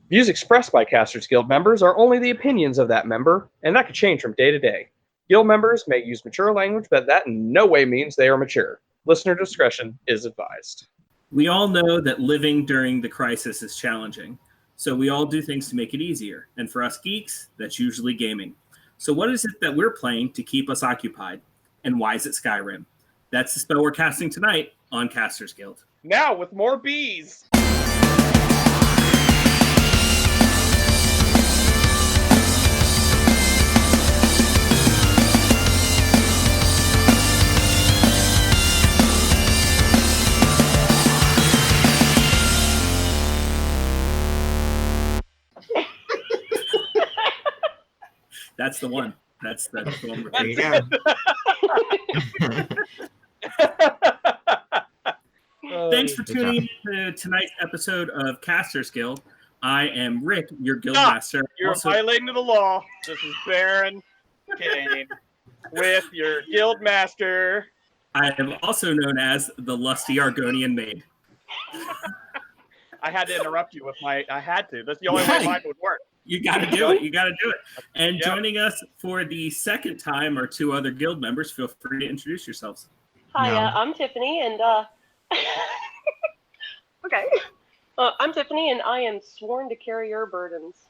Views expressed by Casters Guild members are only the opinions of that member, and that could change from day to day. Guild members may use mature language, but that in no way means they are mature. Listener discretion is advised. We all know that living during the crisis is challenging, so we all do things to make it easier. And for us geeks, that's usually gaming. So what is it that we're playing to keep us occupied? And why is it Skyrim? That's the spell we're casting tonight on Casters Guild. Now with more bees! That's the one. That's the one. There you go. Thanks for tuning in to tonight's episode of Casters Guild. I am Rick, your guild master. You're violating the law. This is Baron Kane with your guild master. I am also known as the lusty Argonian maid. I had to interrupt you with my. I had to. That's the only way mine would work. You got to do it. You got to do it. And joining us for the second time are two other guild members. Feel free to introduce yourselves. Hi, I'm Tiffany, and okay. I'm Tiffany, and I am sworn to carry your burdens.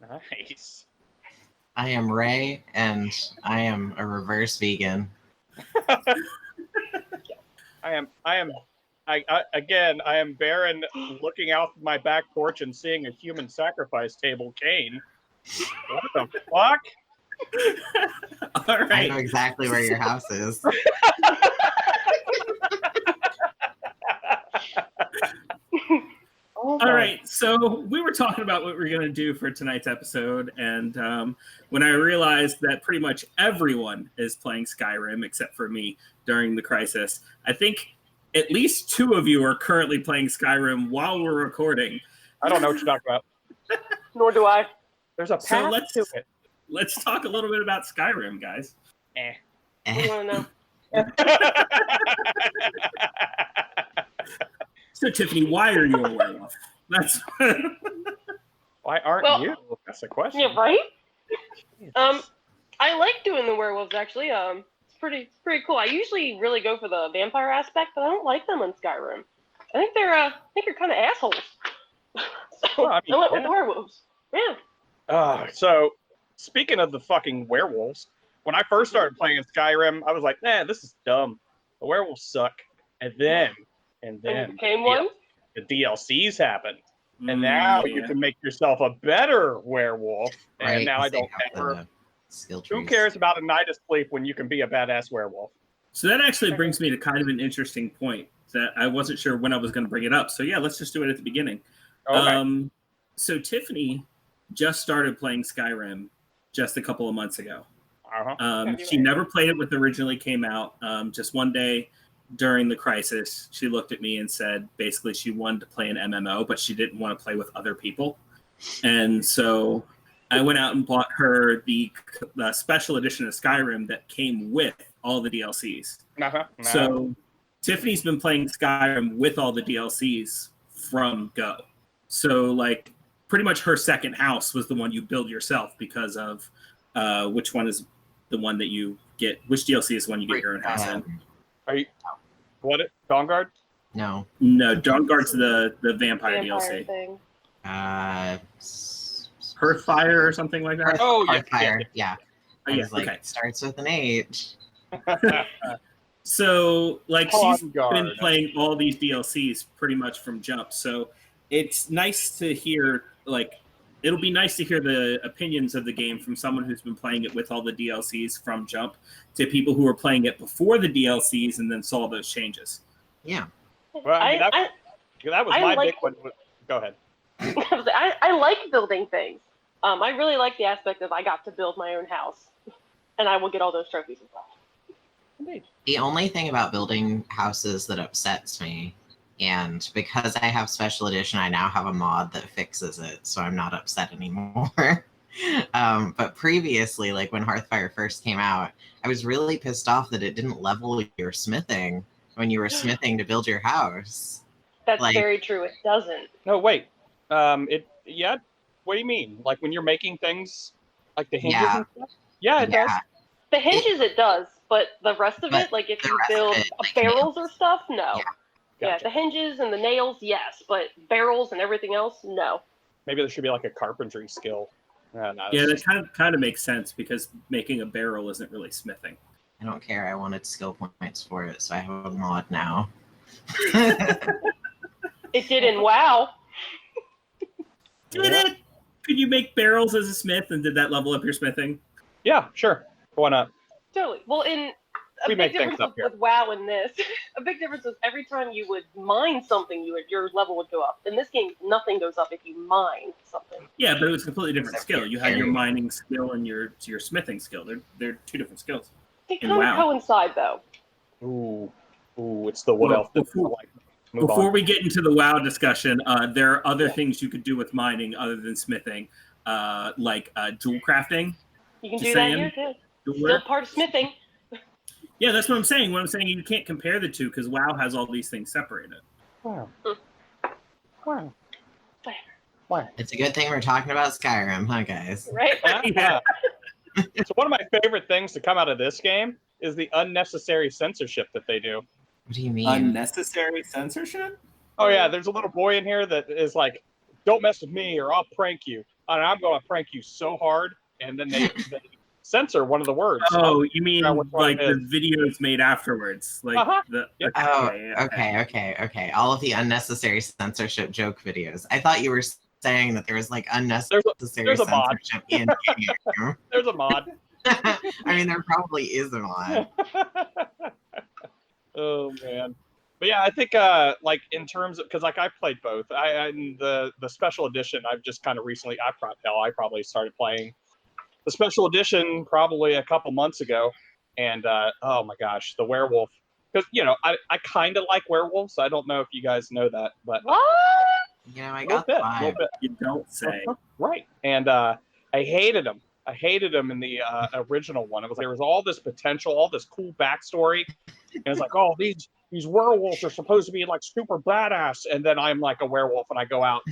Nice. I am Ray, and I am a reverse vegan. I am Baron looking out my back porch and seeing a human sacrifice table, Kane. What the fuck? All right. I know exactly where your house is. All right, so we were talking about what we're going to do for tonight's episode, and when I realized that pretty much everyone is playing Skyrim except for me during the crisis, I think at least two of you are currently playing Skyrim while we're recording. I don't know what you're talking about. Nor do I. There's a path to it. Let's talk a little bit about Skyrim, guys. I want to know. So, Tiffany, why are you a werewolf? That's why aren't you? That's the question. Yeah, right? I like doing the werewolves, actually. It's pretty cool. I usually really go for the vampire aspect, but I don't like them in Skyrim. I think they're kind of assholes. So I went with the werewolves. Yeah. So speaking of the fucking werewolves, when I first started playing Skyrim, I was like, this is dumb. The werewolves suck. And then came one. The DLCs happened. And now you can make yourself a better werewolf. And right, now I don't ever. Who cares about a night of sleep when you can be a badass werewolf? So that actually brings me to kind of an interesting point that I wasn't sure when I was going to bring it up. So yeah, let's just do it at the beginning. Okay. So Tiffany just started playing Skyrim just a couple of months ago. She never played it when it originally came out. Just one day during the crisis, she looked at me and said basically she wanted to play an MMO, but she didn't want to play with other people. And so I went out and bought her the special edition of Skyrim that came with all the DLCs. So Tiffany's been playing Skyrim with all the DLCs from go. So like pretty much her second house was the one you build yourself because of which one is the one that you get, which DLC is the one you get your own house in. Are you Dawnguard? No, Dawnguard's the vampire DLC. Thing. Hearthfire or something like that. Hearthfire, yeah. Starts with an H. So, like, she's been playing all these DLCs pretty much from jump. So, it's nice to hear, it'll be nice to hear the opinions of the game from someone who's been playing it with all the DLCs from jump to people who were playing it before the DLCs and then saw those changes. Yeah. Well, that was my big one. Go ahead. I like building things. I really like the aspect of I got to build my own house, and I will get all those trophies as well. Indeed. The only thing about building houses that upsets me, and because I have special edition, I now have a mod that fixes it, so I'm not upset anymore. But previously, like when Hearthfire first came out, I was really pissed off that it didn't level your smithing when you were smithing to build your house. That's very true. It doesn't. No, wait. It Yeah. What do you mean? Like when you're making things, like the hinges Yeah. and stuff? Yeah, it does. The hinges it does, but the rest of But it, like if the you rest of build it, like barrels nails. or stuff, no. Yeah. Yeah, Gotcha. the hinges and the nails, yes, but barrels and everything else, no. Maybe there should be like a carpentry skill. No, Yeah, that kind of makes sense because making a barrel isn't really smithing. I don't care. I wanted skill points for it, so I have a mod now. It did in WoW. Did it? Could you make barrels as a smith, and did that level up your smithing? Yeah, sure. Why not? Totally. Well, in We a make big things difference up here. with WoW and this, a big difference is every time you would mine something, your level would go up. In this game, nothing goes up if you mine something. Yeah, but it was a completely different skill. You had your mining skill and your smithing skill. They're two different skills. They kind of coincide, though. Ooh, it's the wood elf. Before we get into the WoW discussion, there are other things you could do with mining other than smithing, like jewel crafting. You can do that here too. Still part of smithing. Yeah, that's what I'm saying. What I'm saying, you can't compare the two because WoW has all these things separated. Wow. It's a good thing we're talking about Skyrim, huh, guys? Right? Yeah. So one of my favorite things to come out of this game is the unnecessary censorship that they do. What do you mean? Unnecessary censorship? Oh yeah, there's a little boy in here that is like, "Don't mess with me, or I'll prank you." And I'm going to prank you so hard, and then they censor one of the words. Oh, you mean like the videos made afterwards? Like Yep. Okay. All of the unnecessary censorship joke videos. I thought you were saying that there was like unnecessary there's a mod. censorship in game. There's a mod. I mean, there probably is a mod. Oh man. But yeah, I think like in terms of, because like I played both. In the special edition, I've just kind of recently I probably started playing the special edition probably a couple months ago, and oh my gosh, the werewolf. Because I kind of like werewolves. I don't know if you guys know that, but what? I got the vibe. You don't say. Right, and I hated him. I hated him in the original one. It was there was all this potential, all this cool backstory, and it's like, oh, these werewolves are supposed to be like super badass, and then I'm like a werewolf and I go out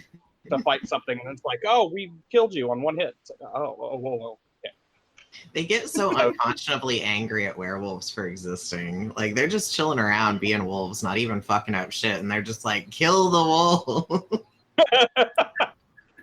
to fight something, and it's like, oh, we killed you on one hit. It's like, whoa. Okay. They get so unconscionably angry at werewolves for existing. Like they're just chilling around being wolves, not even fucking up shit, and they're just like, kill the wolf.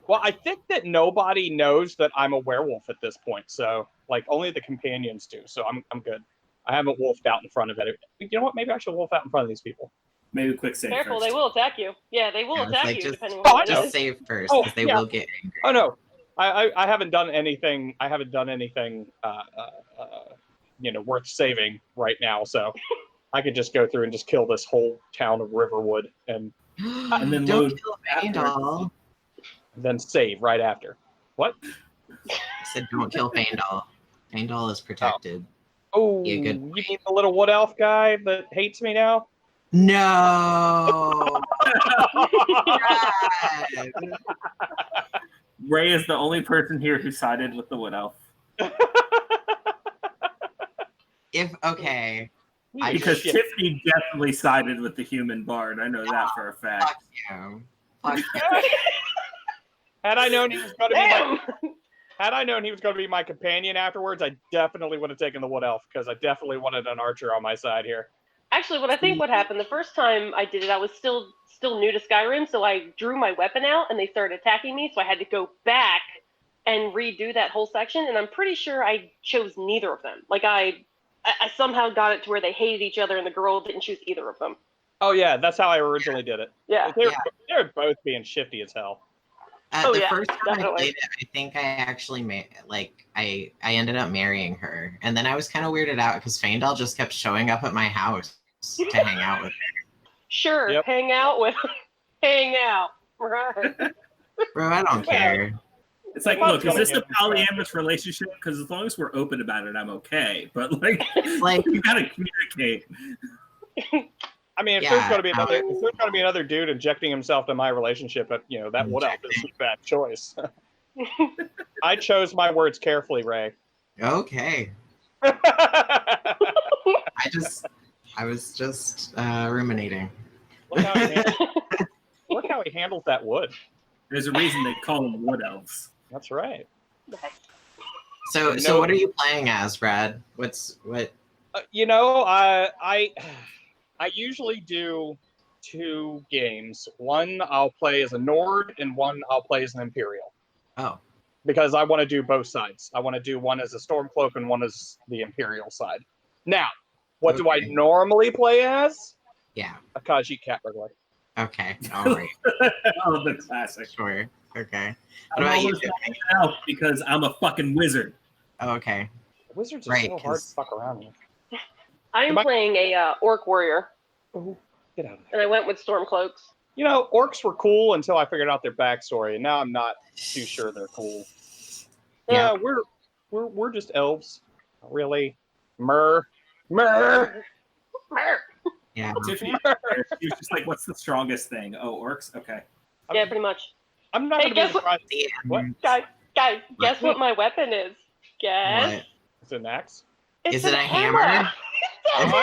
Well, I think that nobody knows that I'm a werewolf at this point, so like only the companions do. So I'm good. I haven't wolfed out in front of it. You know what? Maybe I should wolf out in front of these people. Maybe a quick save. Careful, first. they will attack you. Yeah, they will attack you. Just, Depending on what it just is. save first, because they will get angry. Oh no, I haven't done anything. I haven't done anything, worth saving right now. So I could just go through and just kill this whole town of Riverwood and then don't load kill Faendal. then save right after. What? I said don't kill Faendal. Faendal is protected. Oh, you mean the little wood elf guy that hates me now? No. Ray is the only person here who sided with the wood elf. Because Tiffany definitely sided with the human bard. I know that for a fact. Fuck you. Had I known he was going to be my companion afterwards, I definitely would have taken the wood elf because I definitely wanted an archer on my side here. Actually, what happened the first time I did it, I was still new to Skyrim, so I drew my weapon out and they started attacking me, so I had to go back and redo that whole section, and I'm pretty sure I chose neither of them. Like I somehow got it to where they hated each other and the girl didn't choose either of them. Oh yeah, that's how I originally did it. Yeah. They're both being shifty as hell. First time I played it, I think I actually I ended up marrying her, and then I was kind of weirded out because Faendal just kept showing up at my house to hang out with her. Sure, yep. Hang out. Right. Bro, I don't care. It's like, look, is this a polyamorous relationship? Because as long as we're open about it, I'm okay. But like you gotta communicate. I mean, if there's going to be another dude injecting himself in my relationship, that would have been a bad choice. I chose my words carefully, Ray. Okay. I was just ruminating. Look how he handles that wood. There's a reason they call them wood elves. That's right. So what are you playing as, Brad? What? I usually do 2 games. One I'll play as a Nord, and one I'll play as an Imperial. Oh. Because I want to do both sides. I want to do one as a Stormcloak and one as the Imperial side. Now, what do I normally play as? Yeah. A Khajiit cat burglar. Okay. All right. Oh, the classic. Sure. Okay. What about you? Because I'm a fucking wizard. Oh, okay. Wizards are so hard to fuck around with. I am playing a Orc Warrior. Oh, get out of there. And I went with Stormcloaks. Orcs were cool until I figured out their backstory, and now I'm not too sure they're cool. Yeah, we're just elves, really. Mer. Yeah. Tiffany, she was just like, "What's the strongest thing?" Oh, orcs. Okay. Yeah, pretty much. I'm not Hey, gonna be surprised. What? Guys, guess what my weapon is? Guess. What? It's an axe. Is it a hammer? Hammer.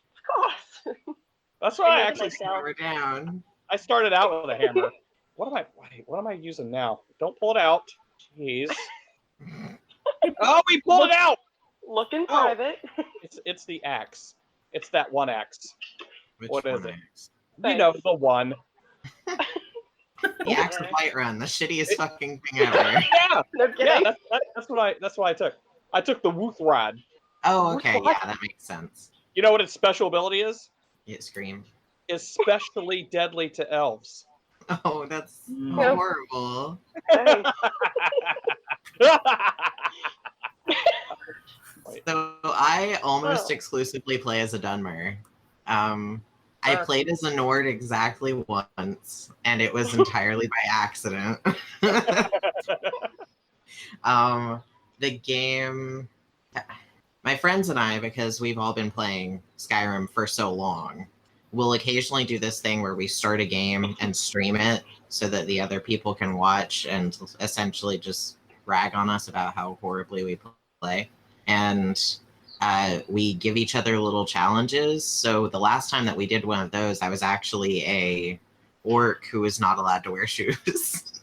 Of course. That's what I actually Hammer down. I started out with a hammer. What am I using now? Don't pull it out. Jeez. Oh, we pulled it out. Looking private. It's the axe. It's that one axe. What is it? Axe? You know, the one. The axe of Whiterun, the shittiest fucking thing ever. Yeah. No kidding. Yeah, that's what I took. I took the Wooth-Rod. Oh, okay. Yeah, that makes sense. You know what its special ability is? It scream. Especially deadly to elves. Oh, that's horrible. So I almost exclusively play as a Dunmer. I played as a Nord exactly once, and it was entirely by accident. The game, my friends and I, because we've all been playing Skyrim for so long, will occasionally do this thing where we start a game and stream it so that the other people can watch and essentially just rag on us about how horribly we play. And we give each other little challenges. So the last time that we did one of those, I was actually a orc who was not allowed to wear shoes.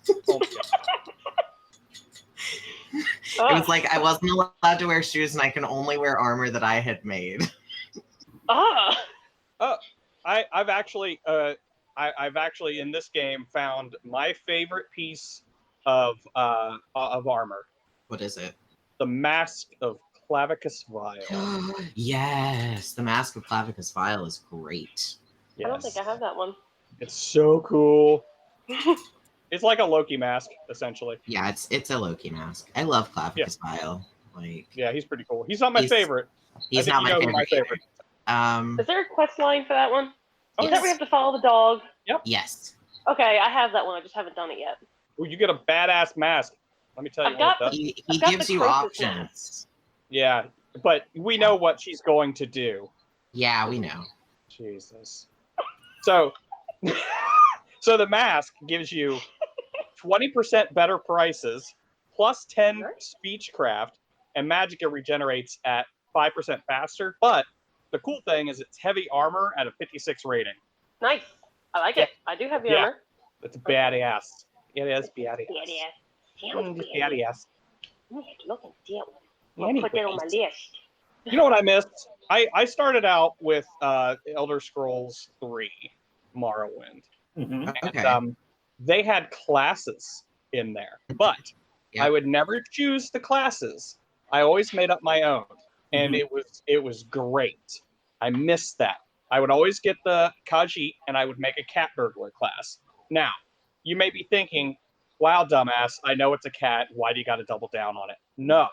It was like I wasn't allowed to wear shoes, and I can only wear armor that I had made. I've actually in this game found my favorite piece of armor. What is it? The Mask of Clavicus Vile. Yes, the Mask of Clavicus Vile is great. Yes. I don't think I have that one. It's so cool. It's like a Loki mask, essentially. Yeah, it's a Loki mask. I love Clavicus Vile. Yeah, he's pretty cool. He's not my favorite. He's not my favorite. Is there a quest line for that one? Oh, Is that we have to follow the dog? Yep. Yes. Okay, I have that one. I just haven't done it yet. Well, you get a badass mask. Let me tell you what it does. He gives you options. Yeah, but we know what she's going to do. Yeah, we know. Jesus. So, so the mask gives you 20% better prices, plus 10 speechcraft, and magicka regenerates at 5% faster. But the cool thing is it's heavy armor at a 56 rating. Nice. I like it. I do have the armor. It's badass. It is badass. Badass. Look at that one. I'll put that on my list. You know what I missed? I started out with Elder Scrolls 3 Morrowind. Mm-hmm. And they had classes in there, but I would never choose the classes. I always made up my own, and it was great. I missed that. I would always get the Khajiit, and I would make a cat burglar class. Now, you may be thinking, wow, dumbass, I know it's a cat. Why do you got to double down on it? No.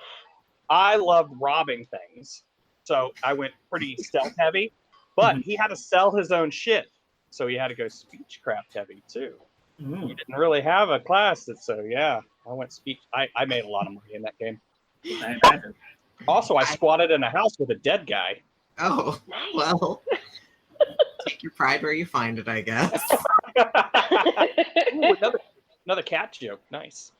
I loved robbing things, so I went pretty stealth heavy, but he had to sell his own shit, so he had to go speechcraft heavy, too. He didn't really have a class, so yeah, I went speech. I made a lot of money in that game. I imagine. Also, I squatted in a house with a dead guy. Oh, well. Take your pride where you find it, I guess. Ooh, another cat joke. Nice.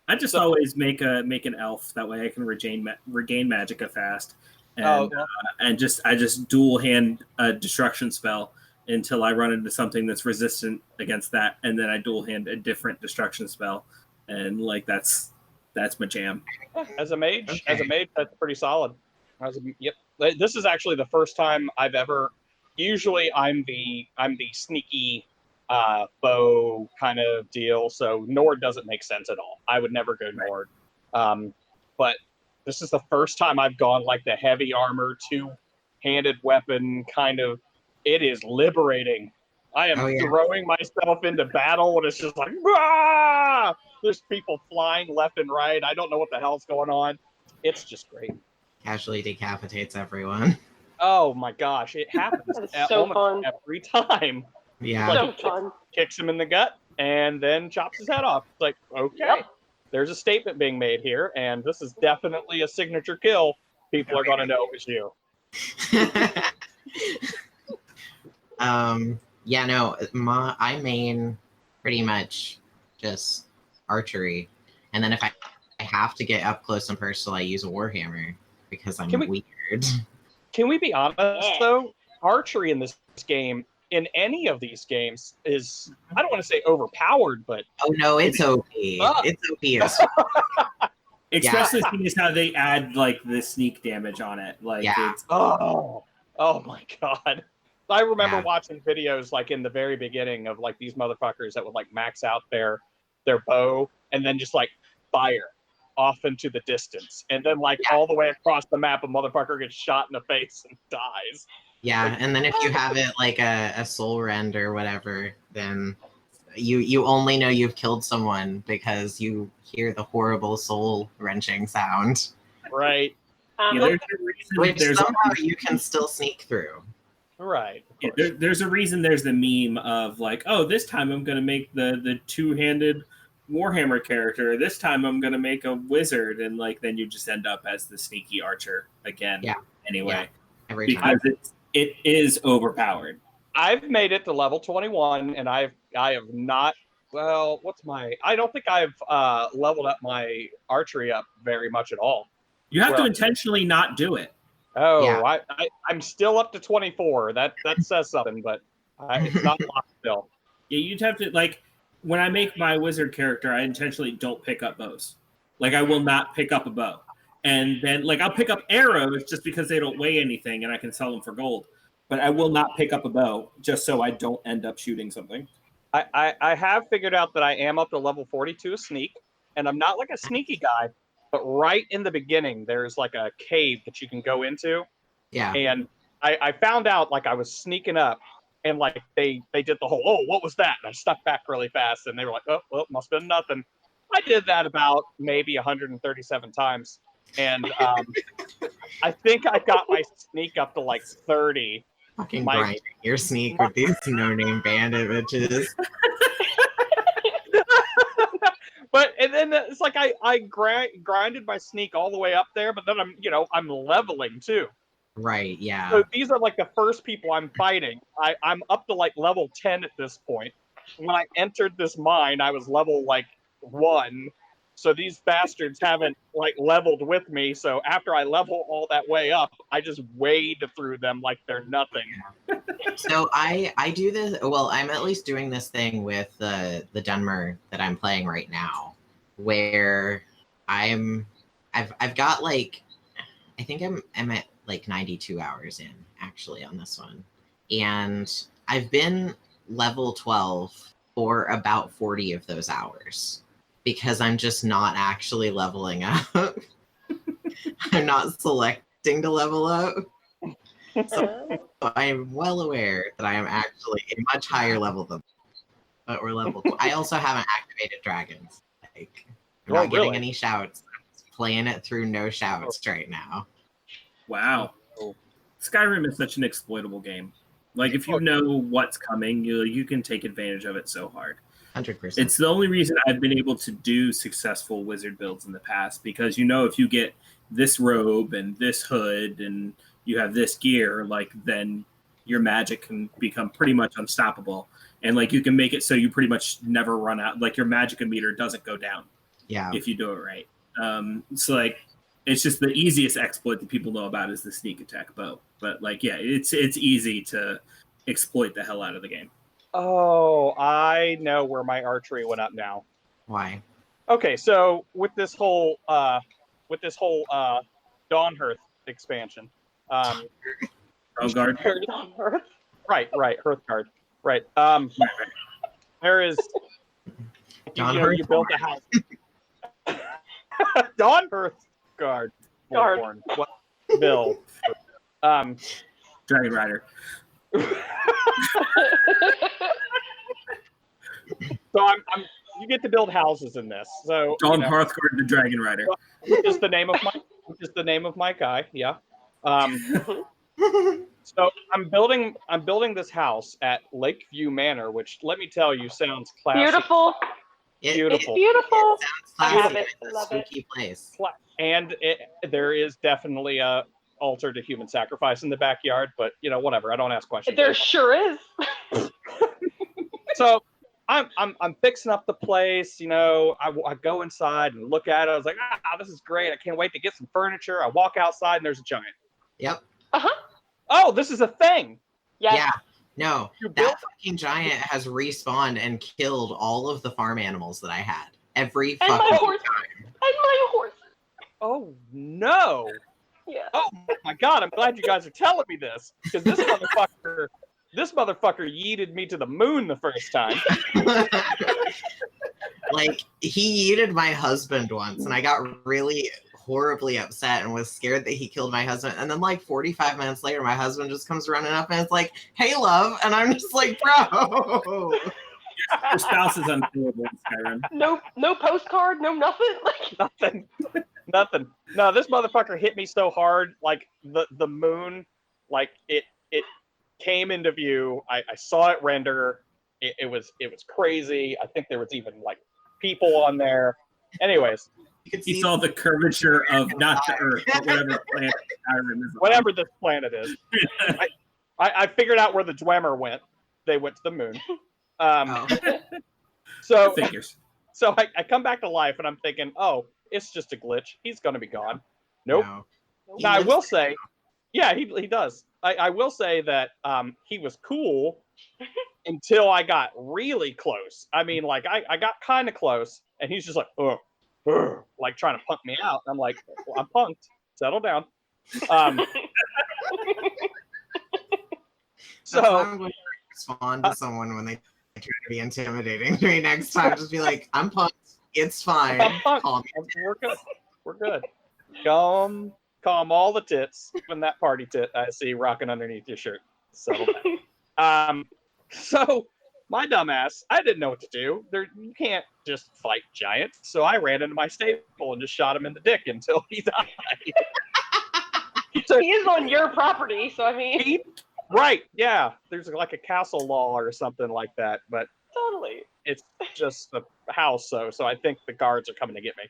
I just always make an elf. That way I can regain magicka fast. and I just dual hand a destruction spell until I run into something that's resistant against that, and then I dual hand a different destruction spell, and like that's my jam. As a mage, that's pretty solid. Yep. This is actually the first time I've ever. Usually, I'm the sneaky bow kind of deal, so Nord doesn't make sense at all. I would never go Nord. But this is the first time I've gone like the heavy armor, two-handed weapon kind of. It is liberating. I am throwing myself into battle, and it's just like, ah! There's people flying left and right. I don't know what the hell's going on. It's just great. Casually decapitates everyone. Oh my gosh, it happens almost every time. Yeah. Like, so fun. Kicks him in the gut and then chops his head off. It's like, okay, there's a statement being made here, and this is definitely a signature kill. People are going to know it's you. Yeah, no, I main pretty much just archery, and then if I have to get up close and personal, I use a warhammer because I'm weird. Can we be honest though? Archery in this game, in any of these games, is, I don't want to say overpowered, but oh no, it's OP. It's OP as especially seeing how they add like the sneak damage on it. Like it's oh my god. I remember watching videos like in the very beginning of like these motherfuckers that would like max out their bow and then just like fire off into the distance. And then like all the way across the map, a motherfucker gets shot in the face and dies. Yeah, and then if you have it like a soul rend or whatever, then you only know you've killed someone because you hear the horrible soul wrenching sound. Right. There's a reason which somehow you can still sneak through. Right. Yeah, there's a reason there's the meme of like, oh, this time I'm going to make the two-handed Warhammer character. This time I'm going to make a wizard. And like, then you just end up as the sneaky archer again. Yeah. Anyway. Yeah. Every time. Because it is overpowered. I've made it to level 21 and I have not, well, I don't think I've leveled up my archery up very much at all. You have to intentionally not do it. Oh, yeah. I'm still up to 24. That says something, but it's not locked still. Yeah, you'd have to, like, when I make my wizard character, I intentionally don't pick up bows. Like, I will not pick up a bow. And then, like, I'll pick up arrows just because they don't weigh anything and I can sell them for gold. But I will not pick up a bow just so I don't end up shooting something. I have figured out that I am up to level 42 sneak, and I'm not like a sneaky guy. But right in the beginning, there's like a cave that you can go into. Yeah. And I found out like I was sneaking up and like they did the whole, oh, what was that? And I stuck back really fast and they were like, oh, well, must have been nothing. I did that about maybe 137 times. And I think I got my sneak up to like 30. Fucking grinding your sneak with these no-name bandit bitches. But and then it's like I grinded my sneak all the way up there, but then I'm leveling too. Right. Yeah. So these are like the first people I'm fighting. I'm up to like level 10 at this point. When I entered this mine, I was level like 1. So these bastards haven't like leveled with me. So after I level all that way up, I just wade through them like they're nothing. So I do this. Well, I'm at least doing this thing with the Dunmer that I'm playing right now, where I've got like, I think I'm at like 92 hours in actually on this one, and I've been level 12 for about 40 of those hours. Because I'm just not actually leveling up. I'm not selecting to level up. So I'm well aware that I am actually a much higher level than or level. I also haven't activated dragons. Like, I'm not getting any shouts. I'm just playing it through no shouts right now. Wow. Skyrim is such an exploitable game. Like, if you know what's coming, you can take advantage of it so hard. 100%. It's the only reason I've been able to do successful wizard builds in the past, because if you get this robe and this hood and you have this gear, like, then your magic can become pretty much unstoppable, and like you can make it so you pretty much never run out. Like, your magic meter doesn't go down. Yeah. If you do it right. So like It's just the easiest exploit that people know about is the sneak attack bow. But like, yeah, it's easy to exploit the hell out of the game. Oh, I know where my archery went up now. Why? Okay, so with this whole Dawnhearth expansion, Guard. Dawnhearth. Right, Hearthguard, right. There is. You built a house. Dawnhearth Guard. What? Bill. Dragon Rider. So you get to build houses in this. So Hearthguard the Dragon Rider. Which is the name of my guy, yeah. So I'm building this house at Lakeview Manor, which let me tell you sounds classic. Beautiful. Beautiful. It's beautiful. I have it. It's Love a spooky place. And there is definitely a altar to human sacrifice in the backyard, but whatever. I don't ask questions. There sure is. So I'm fixing up the place. I go inside and look at it. I was like, this is great. I can't wait to get some furniture. I walk outside and there's a giant. Yep. Oh, this is a thing. Yes. Yeah. No, that fucking giant has respawned and killed all of the farm animals that I had. Every And fucking my horse. time. And my horse. Oh no. Yeah. Oh my god, I'm glad you guys are telling me this. Because this motherfucker yeeted me to the moon the first time. Like, he yeeted my husband once, and I got really horribly upset and was scared that he killed my husband. And then like 45 minutes later, my husband just comes running up and it's like, "Hey, love," and I'm just like, "Bro." Your spouse is unkillable in Skyrim. No postcard, no nothing. Nothing. No, this motherfucker hit me so hard, like the moon, like it came into view. I saw it render. It was crazy. I think there was even like people on there. Anyways. He saw the curvature of not the Earth, but whatever planet Skyrim is. Whatever this planet is. I figured out where the Dwemer went. They went to the moon. So figures. So I come back to life and I'm thinking, oh, it's just a glitch. He's going to be gone. Nope. No. Now I will say, yeah, he does. I will say that he was cool until I got really close. I mean, like I got kind of close, and he's just like, like trying to punk me out. I'm like, well, I'm punked. Settle down. So I'm going to respond to someone when they try to be intimidating to me next time. Just be like, "I'm punked. It's fine. I'm punked. Calm We're good. We're good. Calm all the tits. Even that party tit I see rocking underneath your shirt. Settle down." So my dumbass, I didn't know what to do. You can't just fight giants. So I ran into my stable and just shot him in the dick until he died. He is on your property, so I mean. Right, yeah. There's like a castle law or something like that, but Totally. it's just the house, so I think the guards are coming to get me.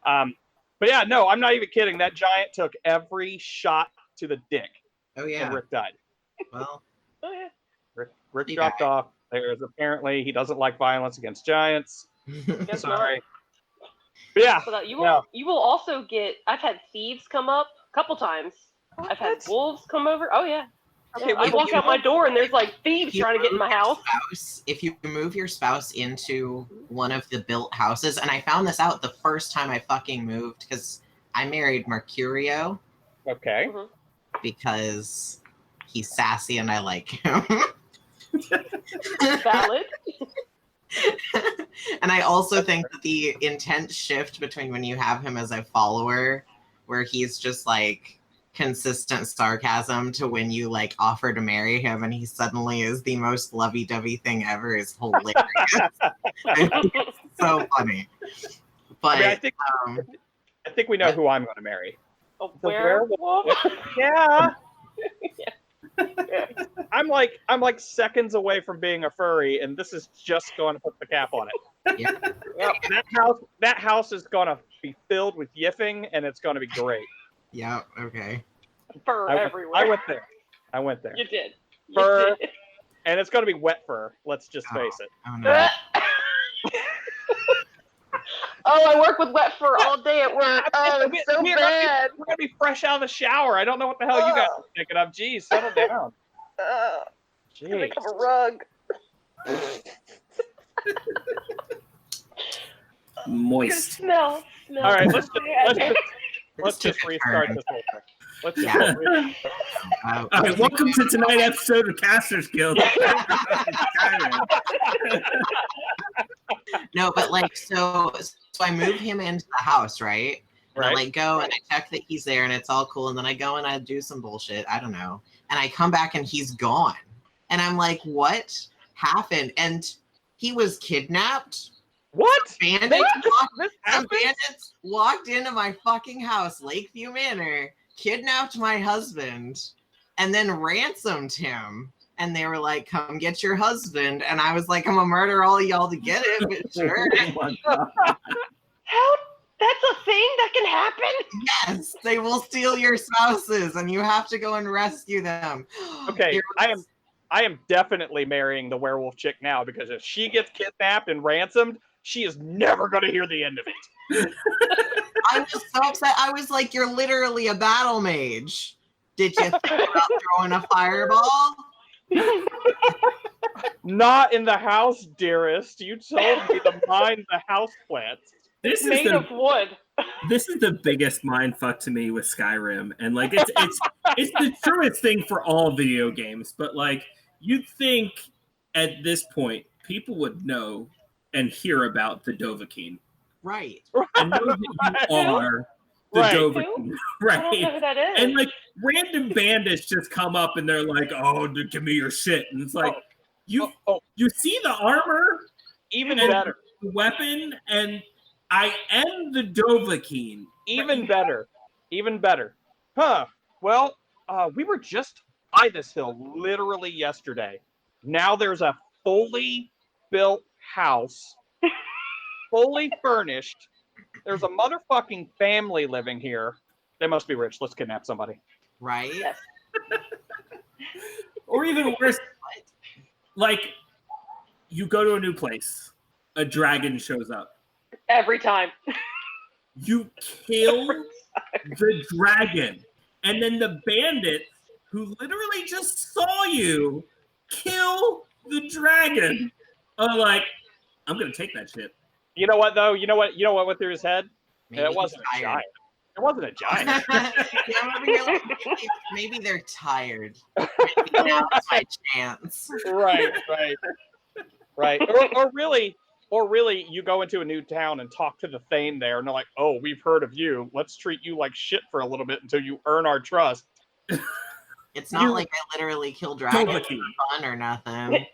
But yeah, no, I'm not even kidding. That giant took every shot to the dick. Oh yeah. And Rick died. Well. Oh yeah. Rick dropped off. There's apparently he doesn't like violence against giants. Guess Sorry. not. But yeah. So that you will also get. I've had thieves come up a couple times. I've had wolves come over. Oh yeah. Okay, I walk out my door and there's like thieves trying to get in my house. If you move your spouse into one of the built houses, and I found this out the first time I fucking moved because I married Mercurio. Okay. Because he's sassy and I like him. Valid. And I also think that the intense shift between when you have him as a follower, where he's just like consistent sarcasm, to when you like offer to marry him and he suddenly is the most lovey-dovey thing ever, is hilarious. It's so funny. But I think we know who I'm going to marry. A werewolf? Yeah. I'm like seconds away from being a furry, and this is just going to put the cap on it. Yeah. That house is going to be filled with yiffing, and it's going to be great. Yeah. Okay. Fur everywhere. I went there. You did. Fur, and it's going to be wet fur. Let's just face it. Oh no. Oh, I work with wet fur all day at work. Oh, it's so bad. We're gonna be fresh out of the shower. I don't know what the hell you guys are picking up. Jeez, settle down. Jeez. Pick up a rug. Moist. Smell. All right, let's just restart this whole thing. Let's just all right, welcome to tonight's episode of Casters Guild. No, but like, so I move him into the house, right? And I like go and I check that he's there and it's all cool. And then I go and I do some bullshit. I don't know. And I come back and he's gone. And I'm like, what happened? And he was kidnapped. What? Bandits walked into my fucking house, Lakeview Manor, kidnapped my husband, and then ransomed him. And they were like, come get your husband. And I was like, I'm gonna murder all y'all to get it, but sure. How? That's a thing that can happen? Yes, they will steal your spouses and you have to go and rescue them. Okay, I am definitely marrying the werewolf chick now, because if she gets kidnapped and ransomed, she is never going to hear the end of it. I'm just so upset. I was like, you're literally a battle mage. Did you think about throwing a fireball? Not in the house, dearest. You told me to mind the house plants. This is made of wood. This is the biggest mindfuck to me with Skyrim, and like it's the truest thing for all video games. But like, you'd think at this point people would know and hear about the Dovahkiin, right? And know that you are the Dovahkiin, right? I don't know who that is. And like random bandits just come up and they're like, "Oh, give me your shit," and it's like, you see the armor, even better, the weapon, and I am the Dovahkiin. Even better. Huh. Well, we were just by this hill literally yesterday. Now there's a fully built house, fully furnished. There's a motherfucking family living here. They must be rich. Let's kidnap somebody. Right? Yes. Or even worse, like, you go to a new place, a dragon shows up. Every time. You kill the dragon. And then the bandits, who literally just saw you kill the dragon, are like, I'm going to take that shit. You know what, though? You know what went through his head? Maybe it wasn't a giant. It wasn't a giant. Maybe they're tired. Maybe now's my chance. Right. Or really, you go into a new town and talk to the Thane there, and they're like, "Oh, we've heard of you. Let's treat you like shit for a little bit until you earn our trust." It's not like I literally kill dragons for fun or nothing.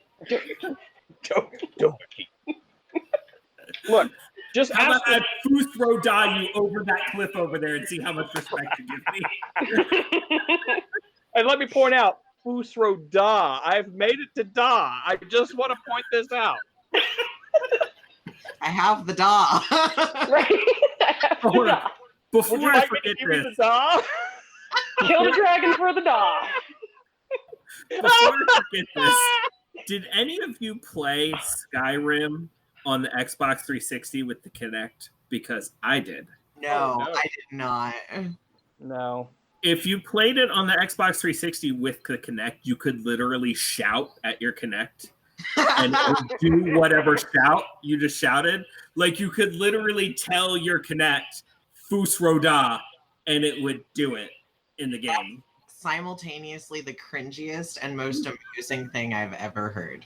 Look, just how about I throw die you over that cliff over there and see how much respect you give me. And let me point out, Fusro Da. I've made it to Da. I just want to point this out. I have the da. Right. Before I forget this, kill the dragon for the da. Before I forget this, did any of you play Skyrim on the Xbox 360 with the Kinect? Because I did. No, I did not. No. If you played it on the Xbox 360 with the Kinect, you could literally shout at your Kinect. And do whatever shout you just shouted. Like, you could literally tell your Kinect Fus Roda and it would do it in the game. Simultaneously the cringiest and most amusing thing I've ever heard.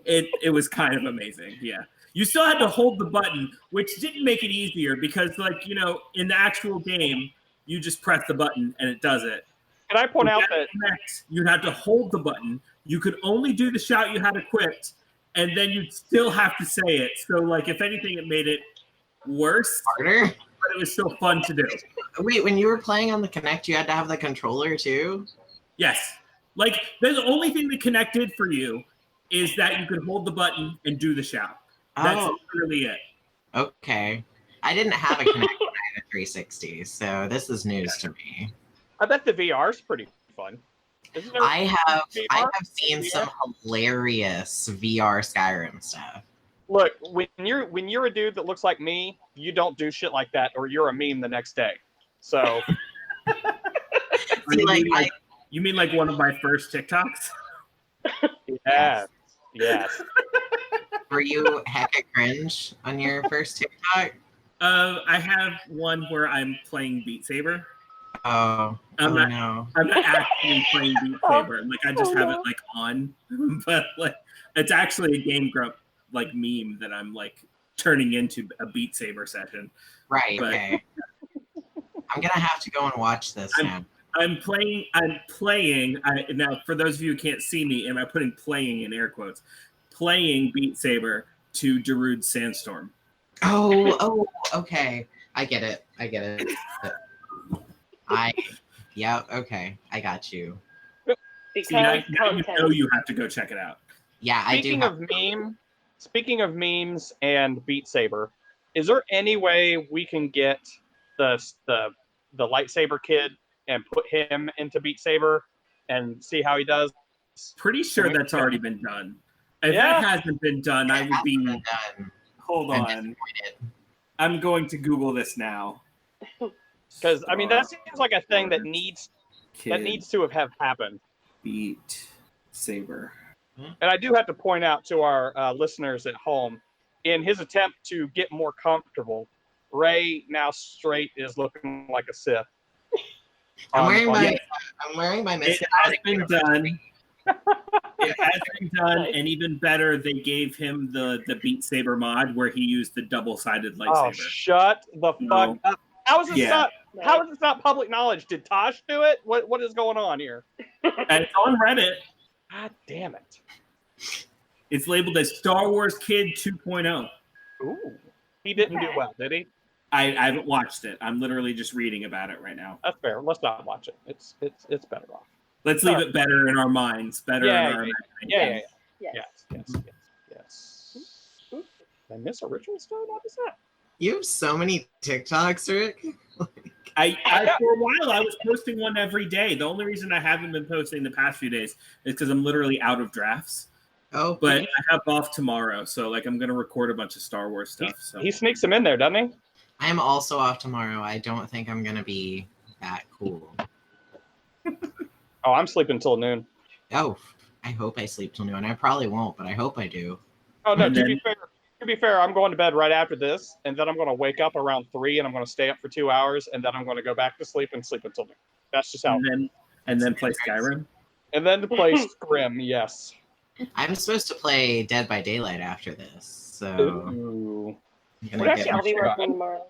It was kind of amazing, yeah. You still had to hold the button, which didn't make it easier because, like, you know, in the actual game, you just press the button and it does it. Can I point out that you had to hold the button? You could only do the shout you had equipped, and then you'd still have to say it. So, like, if anything, it made it worse. Harder? But it was still fun to do. Wait, when you were playing on the Kinect, you had to have the controller too? Yes. Like, the only thing that connected for you is that you could hold the button and do the shout. That's literally it. Okay. I didn't have a Kinect when I had a 360, so this is news to me. I bet the VR's pretty fun. I have seen some hilarious VR Skyrim stuff. Look, when you're a dude that looks like me, you don't do shit like that, or you're a meme the next day. So, you mean like one of my first TikToks? Yes. Yes. Were you hecka cringe on your first TikTok? I have one where I'm playing Beat Saber. No. I'm not actually playing Beat Saber. Like I just have it like on, but like it's actually a Game Grump like meme that I'm like turning into a Beat Saber session. Right. But, okay. I'm gonna have to go and watch this now. I'm playing. Now, for those of you who can't see me, am I putting "playing" in air quotes? Playing Beat Saber to Darude's Sandstorm. Oh, okay. I get it. Okay. I got you. Because now you know you have to go check it out. Yeah, Speaking of memes and Beat Saber, is there any way we can get the lightsaber kid and put him into Beat Saber and see how he does? Pretty sure that's already been done. If that hasn't been done, I would be. Hold on. I'm going to Google this now. Because I mean, that seems like a thing that needs to have happened. Beat Saber. And I do have to point out to our listeners at home, in his attempt to get more comfortable, Ray now straight is looking like a Sith. I'm wearing my It has been done. It has been done, and even better, they gave him the Beat Saber mod where he used the double-sided lightsaber. Oh, shut the fuck up! How is this not public knowledge? Did Tosh do it? What is going on here? And it's on Reddit. God damn it! It's labeled as Star Wars Kid 2.0. Ooh, he didn't do well, did he? I haven't watched it. I'm literally just reading about it right now. That's fair. Let's not watch it. It's better off. Let's leave it better in our minds. Better in our imagination. Yes. Did I miss Original Stone? What is that? You have so many TikToks, Rick. I for a while I was posting one every day. The only reason I haven't been posting the past few days is because I'm literally out of drafts. Oh, but I have off tomorrow, so like I'm gonna record a bunch of Star Wars stuff. He sneaks them in there, doesn't he? I'm also off tomorrow. I don't think I'm gonna be that cool. Oh, I'm sleeping till noon. Oh, I hope I sleep till noon. I probably won't, but I hope I do. Oh no, to be fair, I'm going to bed right after this, and then I'm going to wake up around 3, and I'm going to stay up for 2 hours, and then I'm going to go back to sleep and sleep until noon. That's just how. And then play Skyrim. And then to play Skyrim, yes. I'm supposed to play Dead by Daylight after this, so. Ooh. I'll be working tomorrow.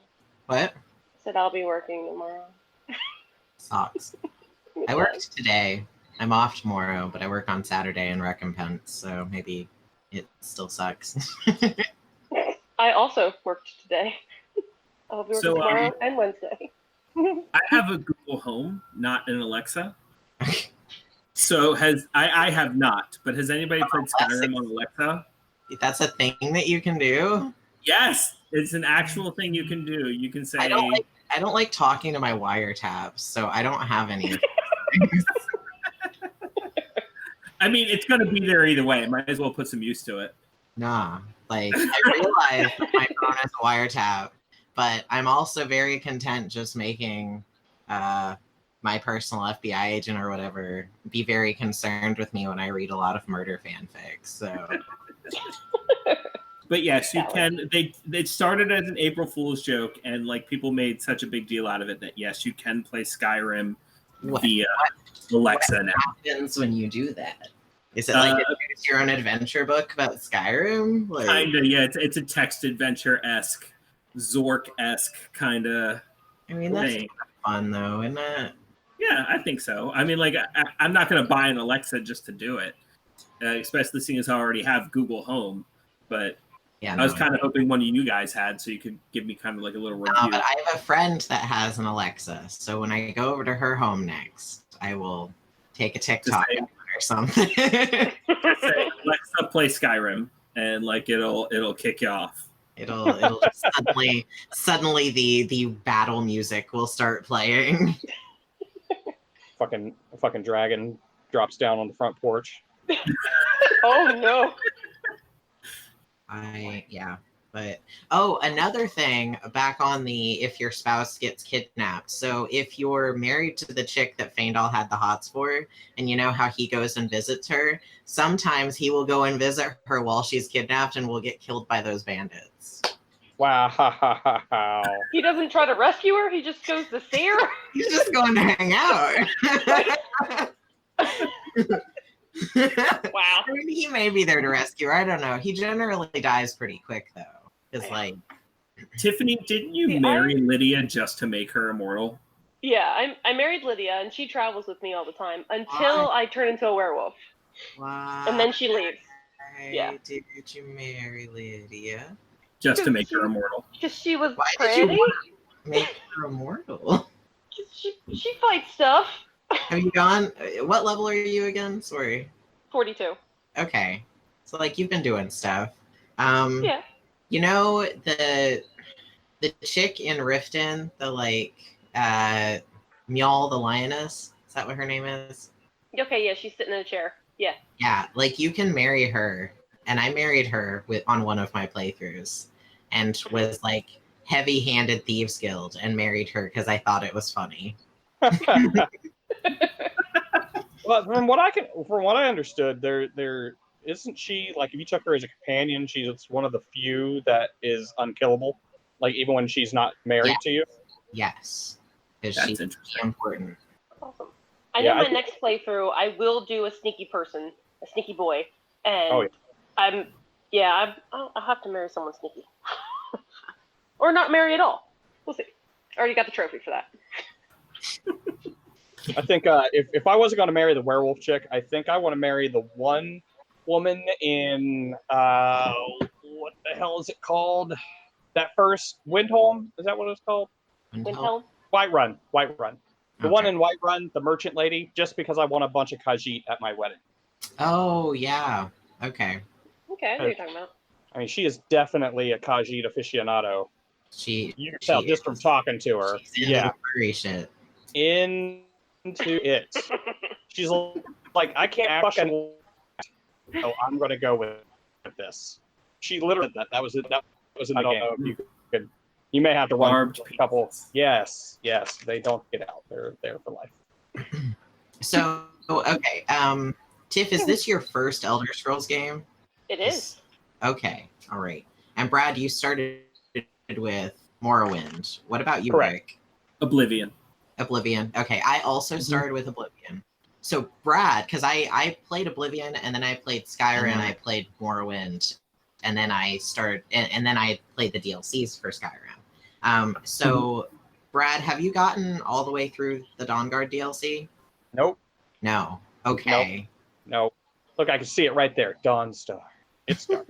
What? I said I'll be working tomorrow. Sucks. I worked today. I'm off tomorrow, but I work on Saturday in recompense, so maybe it still sucks. I also worked today. I'll be working tomorrow and Wednesday. I have a Google Home, not an Alexa. So I have not, but has anybody played Skyrim on Alexa? That's a thing that you can do? Yes, it's an actual thing you can do. You can say... I don't like talking to my wiretaps, so I don't have any. I mean, it's going to be there either way. Might as well put some use to it. Nah, like, I realize that my phone is a wiretap, but I'm also very content just making my personal FBI agent or whatever be very concerned with me when I read a lot of murder fanfics, so... But yes, you can. They started as an April Fool's joke, and like people made such a big deal out of it that yes, you can play Skyrim via Alexa now. What happens when you do that? Is it like a your own adventure book about Skyrim? Like... Kinda, yeah. It's a text adventure-esque, Zork-esque kind of. I mean, that's fun though, isn't it? Yeah, I think so. I mean, like I'm not going to buy an Alexa just to do it, especially seeing as I already have Google Home, but. Yeah, I was kind of hoping one of you guys had, so you could give me kind of like a little review. But I have a friend that has an Alexa, so when I go over to her home next, I will take a TikTok or something. Say, Alexa, play Skyrim, and like it'll kick you off. It'll just suddenly the battle music will start playing. Fucking dragon drops down on the front porch. Oh no. But another thing back on the if your spouse gets kidnapped. So if you're married to the chick that Faendal had the hots for, and you know how he goes and visits her, sometimes he will go and visit her while she's kidnapped and will get killed by those bandits. Wow. He doesn't try to rescue her, he just goes to see her. He's just going to hang out. Wow. I mean, he may be there to rescue her. I don't know. He generally dies pretty quick, though. It's like... Tiffany, didn't you marry Lydia just to make her immortal? Yeah, I married Lydia, and she travels with me all the time until I turn into a werewolf. Why? And then she leaves. Yeah. Did you marry Lydia? Just to make her immortal. Because she was Why pretty. did you want to make her immortal? She fights stuff. Have you gone? What level are you again? Sorry. 42. Okay. So, like, you've been doing stuff. Yeah. You know, the chick in Riften, the, like, Mjol the lioness? Is that what her name is? Okay, yeah, she's sitting in a chair. Yeah. Yeah, like, you can marry her. And I married her on one of my playthroughs. And was, like, heavy-handed Thieves Guild and married her because I thought it was funny. Well, from what I understood, there isn't she, like, if you took her as a companion, she's one of the few that is unkillable. Like, even when she's not married to you. Yes, because she's important. Awesome. I know my next playthrough, I will do a sneaky person, a sneaky boy, and I'll have to marry someone sneaky, or not marry at all. We'll see. I already got the trophy for that. I think if I wasn't going to marry the werewolf chick, I think I want to marry the one woman in what the hell is it called? That first Windhelm? Is that what it's called? Windhelm? Whiterun. The Okay. one in Whiterun, the merchant lady, just because I want a bunch of Khajiit at my wedding. Oh, yeah. Okay. Okay, I know what you're talking about. I mean, she is definitely a Khajiit aficionado. You can tell just from talking to her. She's into the furry shit. Into it. She's like, I can't fucking. So I'm going to go with this. She literally that was it. That was in the game. You could. You may have to run a couple. Yes, they don't get out. They're there for life. So, okay. Tiff, is this your first Elder Scrolls game? It is. Okay. All right. And Brad, you started with Morrowind. What about you, Correct. Rick? Oblivion. Okay. I also started with Oblivion. So, Brad, because I played Oblivion, and then I played Skyrim, I played Morrowind, and then I started, and then I played the DLCs for Skyrim. So, Brad, have you gotten all the way through the Dawnguard DLC? Nope. No. Okay. Nope. Look, I can see it right there. Dawnstar. It's dark.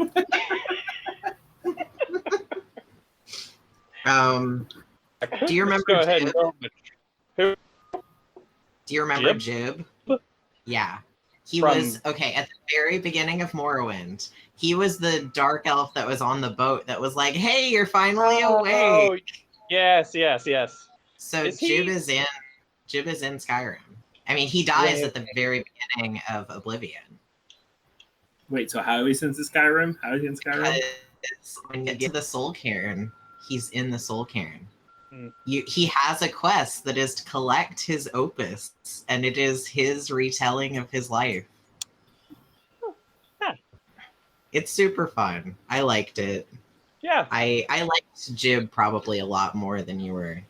Do you remember? Go ahead. Who? Do you remember Jib? Yeah. He was, okay, at the very beginning of Morrowind, he was the dark elf that was on the boat that was like, hey, you're finally awake. Yes. So Jib is in Skyrim. I mean, he dies at the very beginning of Oblivion. Wait, so how is he in Skyrim? How is he in Skyrim? Because when you get to the Soul Cairn, he's in the Soul Cairn. He has a quest that is to collect his opus, and it is his retelling of his life. It's super fun. I liked it. Yeah. I liked Jib probably a lot more than you were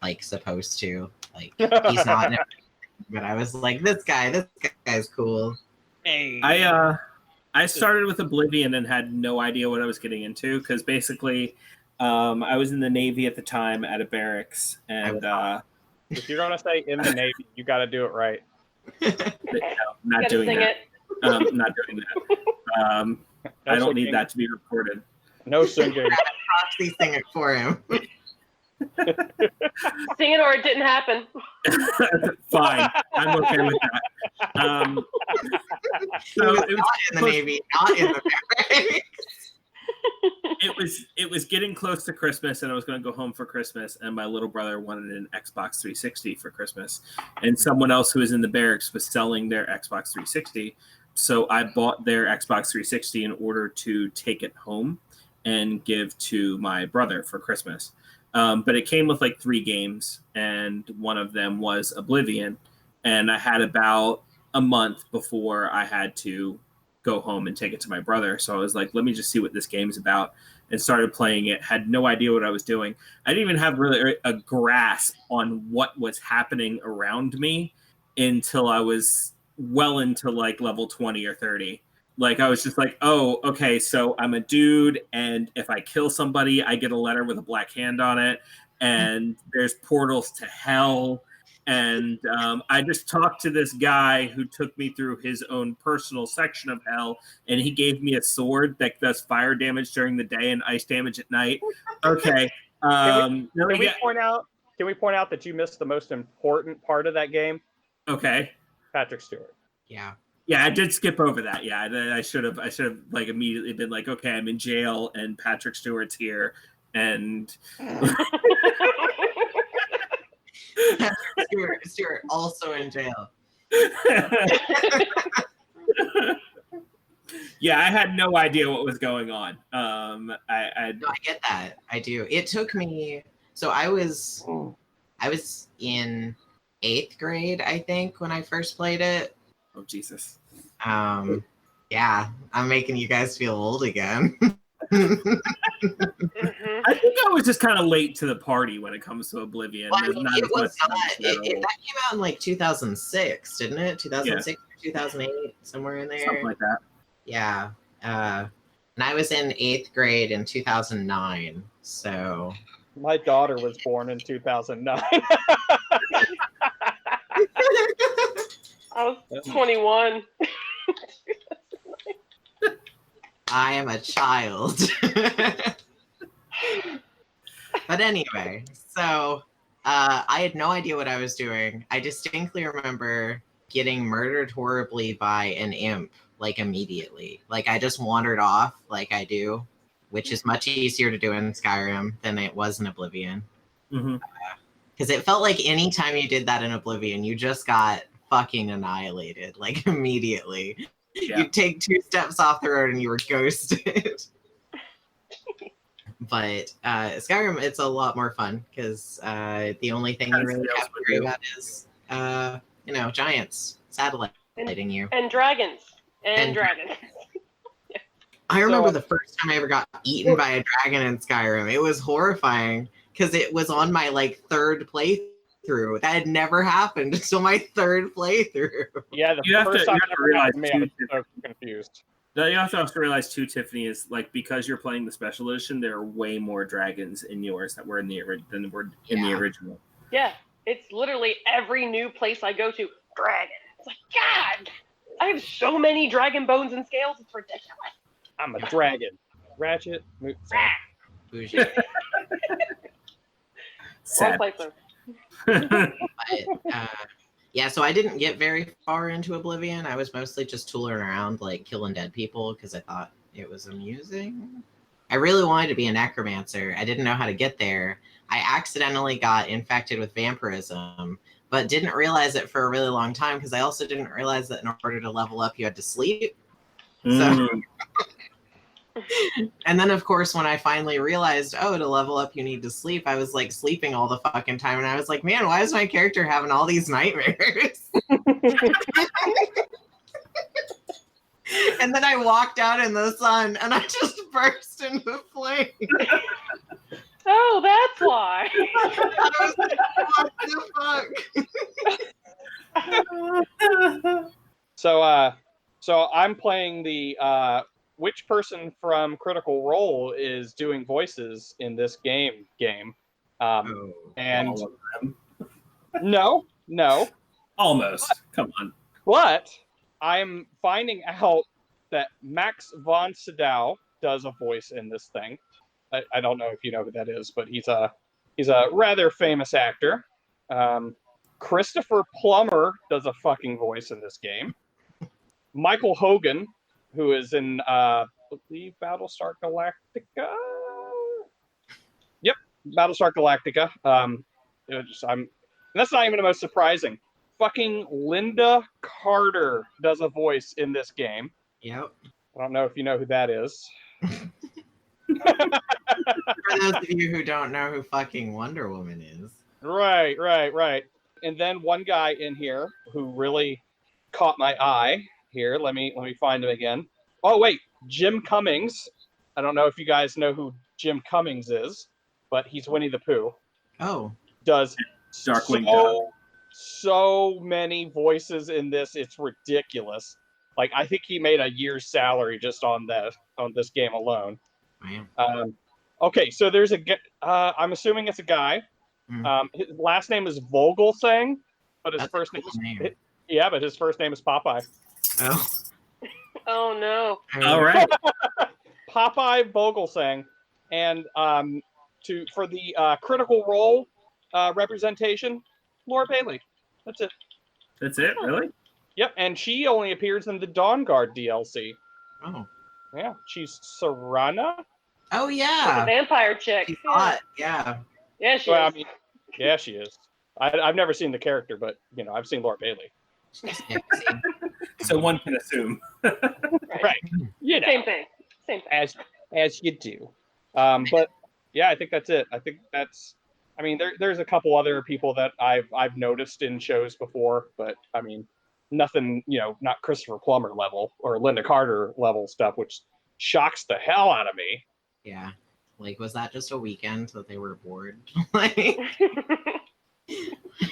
like supposed to. Like, he's not, but I was like, this guy's cool. Hey. I started with Oblivion and had no idea what I was getting into because basically I was in the Navy at the time at a barracks, and if you're gonna say in the Navy, you got to do it right. Not doing that. Not doing that. I don't need that to be reported. No singing. Proxy sing it for him. Sing it or it didn't happen. Fine, I'm okay with that. So it was not in the Navy, not in the barracks. It was getting close to Christmas, and I was going to go home for Christmas, and my little brother wanted an Xbox 360 for Christmas, and someone else who was in the barracks was selling their Xbox 360. So I bought their Xbox 360 in order to take it home and give to my brother for Christmas. But it came with like 3 games, and one of them was Oblivion. And I had about a month before I had to go home and take it to my brother. So I was like, let me just see what this game's about, and started playing it. Had no idea what I was doing. I didn't even have really a grasp on what was happening around me until I was well into like level 20 or 30. Like I was just like, oh, okay, so I'm a dude, and if I kill somebody, I get a letter with a black hand on it, and there's portals to hell. And I just talked to this guy who took me through his own personal section of hell, and he gave me a sword that does fire damage during the day and ice damage at night. Okay. Can we point out that you missed the most important part of that game? Okay. Patrick Stewart. Yeah. Yeah, I did skip over that. Yeah, I should have like immediately been like, okay, I'm in jail and Patrick Stewart's here, and Stewart also in jail. Yeah, I had no idea what was going on. No, I get that. I do. It took me. So I was in 8th grade, I think, when I first played it. Oh Jesus. Yeah, I'm making you guys feel old again. I think I was just kind of late to the party when it comes to Oblivion. Well, it was not. That came out in like 2006, didn't it? 2006 or 2008, somewhere in there. Something like that. Yeah. And I was in 8th grade in 2009, so. My daughter was born in 2009. I was 21. I am a child. But anyway, so I had no idea what I was doing. I distinctly remember getting murdered horribly by an imp, like immediately. Like I just wandered off like I do, which is much easier to do in Skyrim than it was in Oblivion. Because it felt like anytime you did that in Oblivion, you just got fucking annihilated, like immediately. Yeah. You'd take 2 steps off the road and you were ghosted. But Skyrim, it's a lot more fun because the only thing you really have to worry about is, giants satelliting you. And dragons. And dragons. I remember the first time I ever got eaten by a dragon in Skyrim. It was horrifying because it was on my 3rd playthrough. That had never happened until my 3rd playthrough. Yeah, the first time I ever got me, I was so confused. You also have to realize too, Tiffany, is because you're playing the special edition, there are way more dragons in yours that were in the original. Yeah, it's literally every new place I go to, dragon. It's like, God, I have so many dragon bones and scales. It's ridiculous. I'm a dragon. Ratchet. Bougie. Sad. But, yeah, so I didn't get very far into Oblivion. I was mostly just tooling around, killing dead people because I thought it was amusing. I really wanted to be a necromancer. I didn't know how to get there. I accidentally got infected with vampirism, but didn't realize it for a really long time because I also didn't realize that in order to level up, you had to sleep. So, and then, of course, when I finally realized, to level up, you need to sleep, I was sleeping all the fucking time. And I was like, man, why is my character having all these nightmares? And then I walked out in the sun and I just burst into flames. Oh, that's why. I was like, what the fuck? So I'm playing the which person from Critical Role is doing voices in this game. And no, almost. Come on. But I'm finding out that Max von Sydow does a voice in this thing. I don't know if you know who that is, but he's a rather famous actor. Christopher Plummer does a fucking voice in this game. Michael Hogan, who is in, I believe, Battlestar Galactica. Yep, Battlestar Galactica. That's not even the most surprising fucking Linda Carter does a voice in this game. Yep. I don't know if you know who that is. For those of you who don't know who fucking Wonder Woman is. Right. And then one guy in here who really caught my eye. Here, let me find him again. Oh wait, Jim Cummings. I don't know if you guys know who Jim Cummings is, but he's Winnie the Pooh. Oh. Does Darkwing so many voices in this, it's ridiculous. Like I think he made a year's salary just on this game alone. Wow. Okay, so there's I'm assuming it's a guy. His last name is Vogelsang, but his first name is but his first name is Popeye. Oh. Oh no! All right. Popeye Vogelsang, and for the Critical Role representation, Laura Bailey. That's it. That's it, really? Yep, and she only appears in the Dawn Guard DLC. Oh. Yeah, she's Serana. Oh yeah. The vampire chick. She's hot. Yeah. Yeah, she Well, is. I mean, yeah, she is. I've never seen the character, but I've seen Laura Bailey. So one can assume. Right. Same thing. As you do. But yeah, I think that's it. I think that's. I mean, there's a couple other people that I've noticed in shows before, but I mean, nothing. Not Christopher Plummer level or Linda Carter level stuff, which shocks the hell out of me. Yeah. Like, was that just a weekend that they were bored? Like,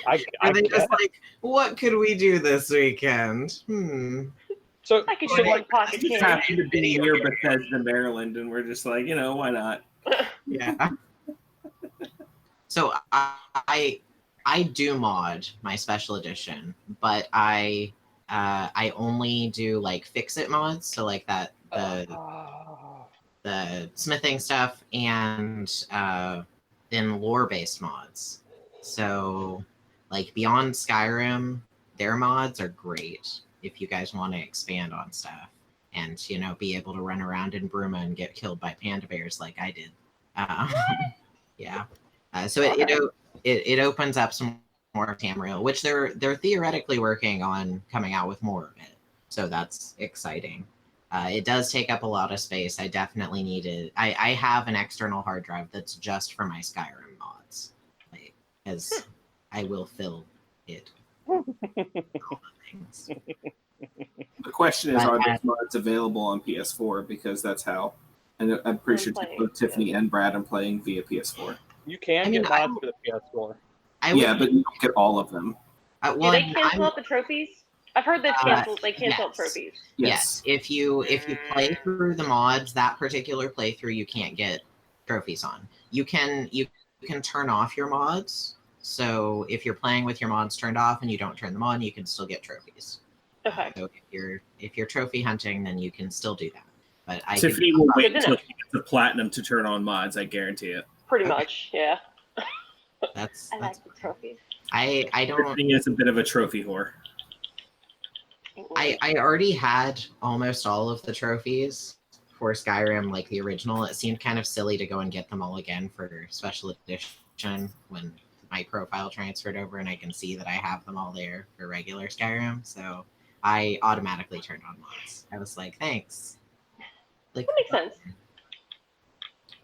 are they just like, what could we do this weekend? So I could like pocket It just happened to be near Bethesda, Maryland, and we're just like, why not? Yeah. So I do mod my special edition, but I only do like fix-it mods, so like that the smithing stuff and then lore-based mods. So like Beyond Skyrim, their mods are great if you guys want to expand on stuff and be able to run around in Bruma and get killed by panda bears like I did. Yeah. So it opens up some more of Tamriel, which they're theoretically working on coming out with more of it. So that's exciting. It does take up a lot of space. I definitely need it. I have an external hard drive that's just for my Skyrim mods, as I will fill it. All the things. The question is, are those mods available on PS4? Because that's how. And I'm pretty sure both Tiffany and Brad are playing via PS4. You can get mods for the PS4. But you don't get all of them. Do they cancel out the trophies? I've heard they canceled. They canceled trophies. Yes. If you play through the mods, that particular playthrough, you can't get trophies on. You can turn off your mods. So if you're playing with your mods turned off and you don't turn them on, you can still get trophies. Okay. So if you're trophy hunting, then you can still do that. But Tiffany will wait until she gets the platinum to turn on mods. I guarantee it. Pretty much, yeah. That's I like the trophies. I don't. Tiffany is a bit of a trophy whore. I already had almost all of the trophies for Skyrim, like the original. It seemed kind of silly to go and get them all again for special edition when my profile transferred over and I can see that I have them all there for regular Skyrim. So I automatically turned on mods. I was like, thanks. Like, that makes sense.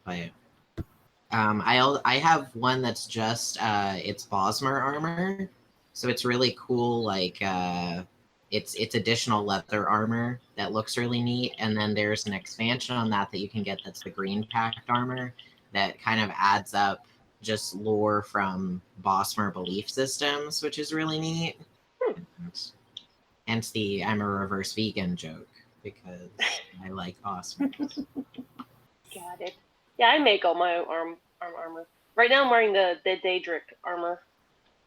But I have one that's just it's Bosmer armor, so it's really cool. Like it's additional leather armor that looks really neat, and then there's an expansion on that you can get that's the green packed armor that kind of adds up just lore from Bosmer belief systems, which is really neat. Hence the I'm a reverse vegan joke because I like Bosmer. Got it. Yeah, I make all my armor. Right now I'm wearing the Daedric armor.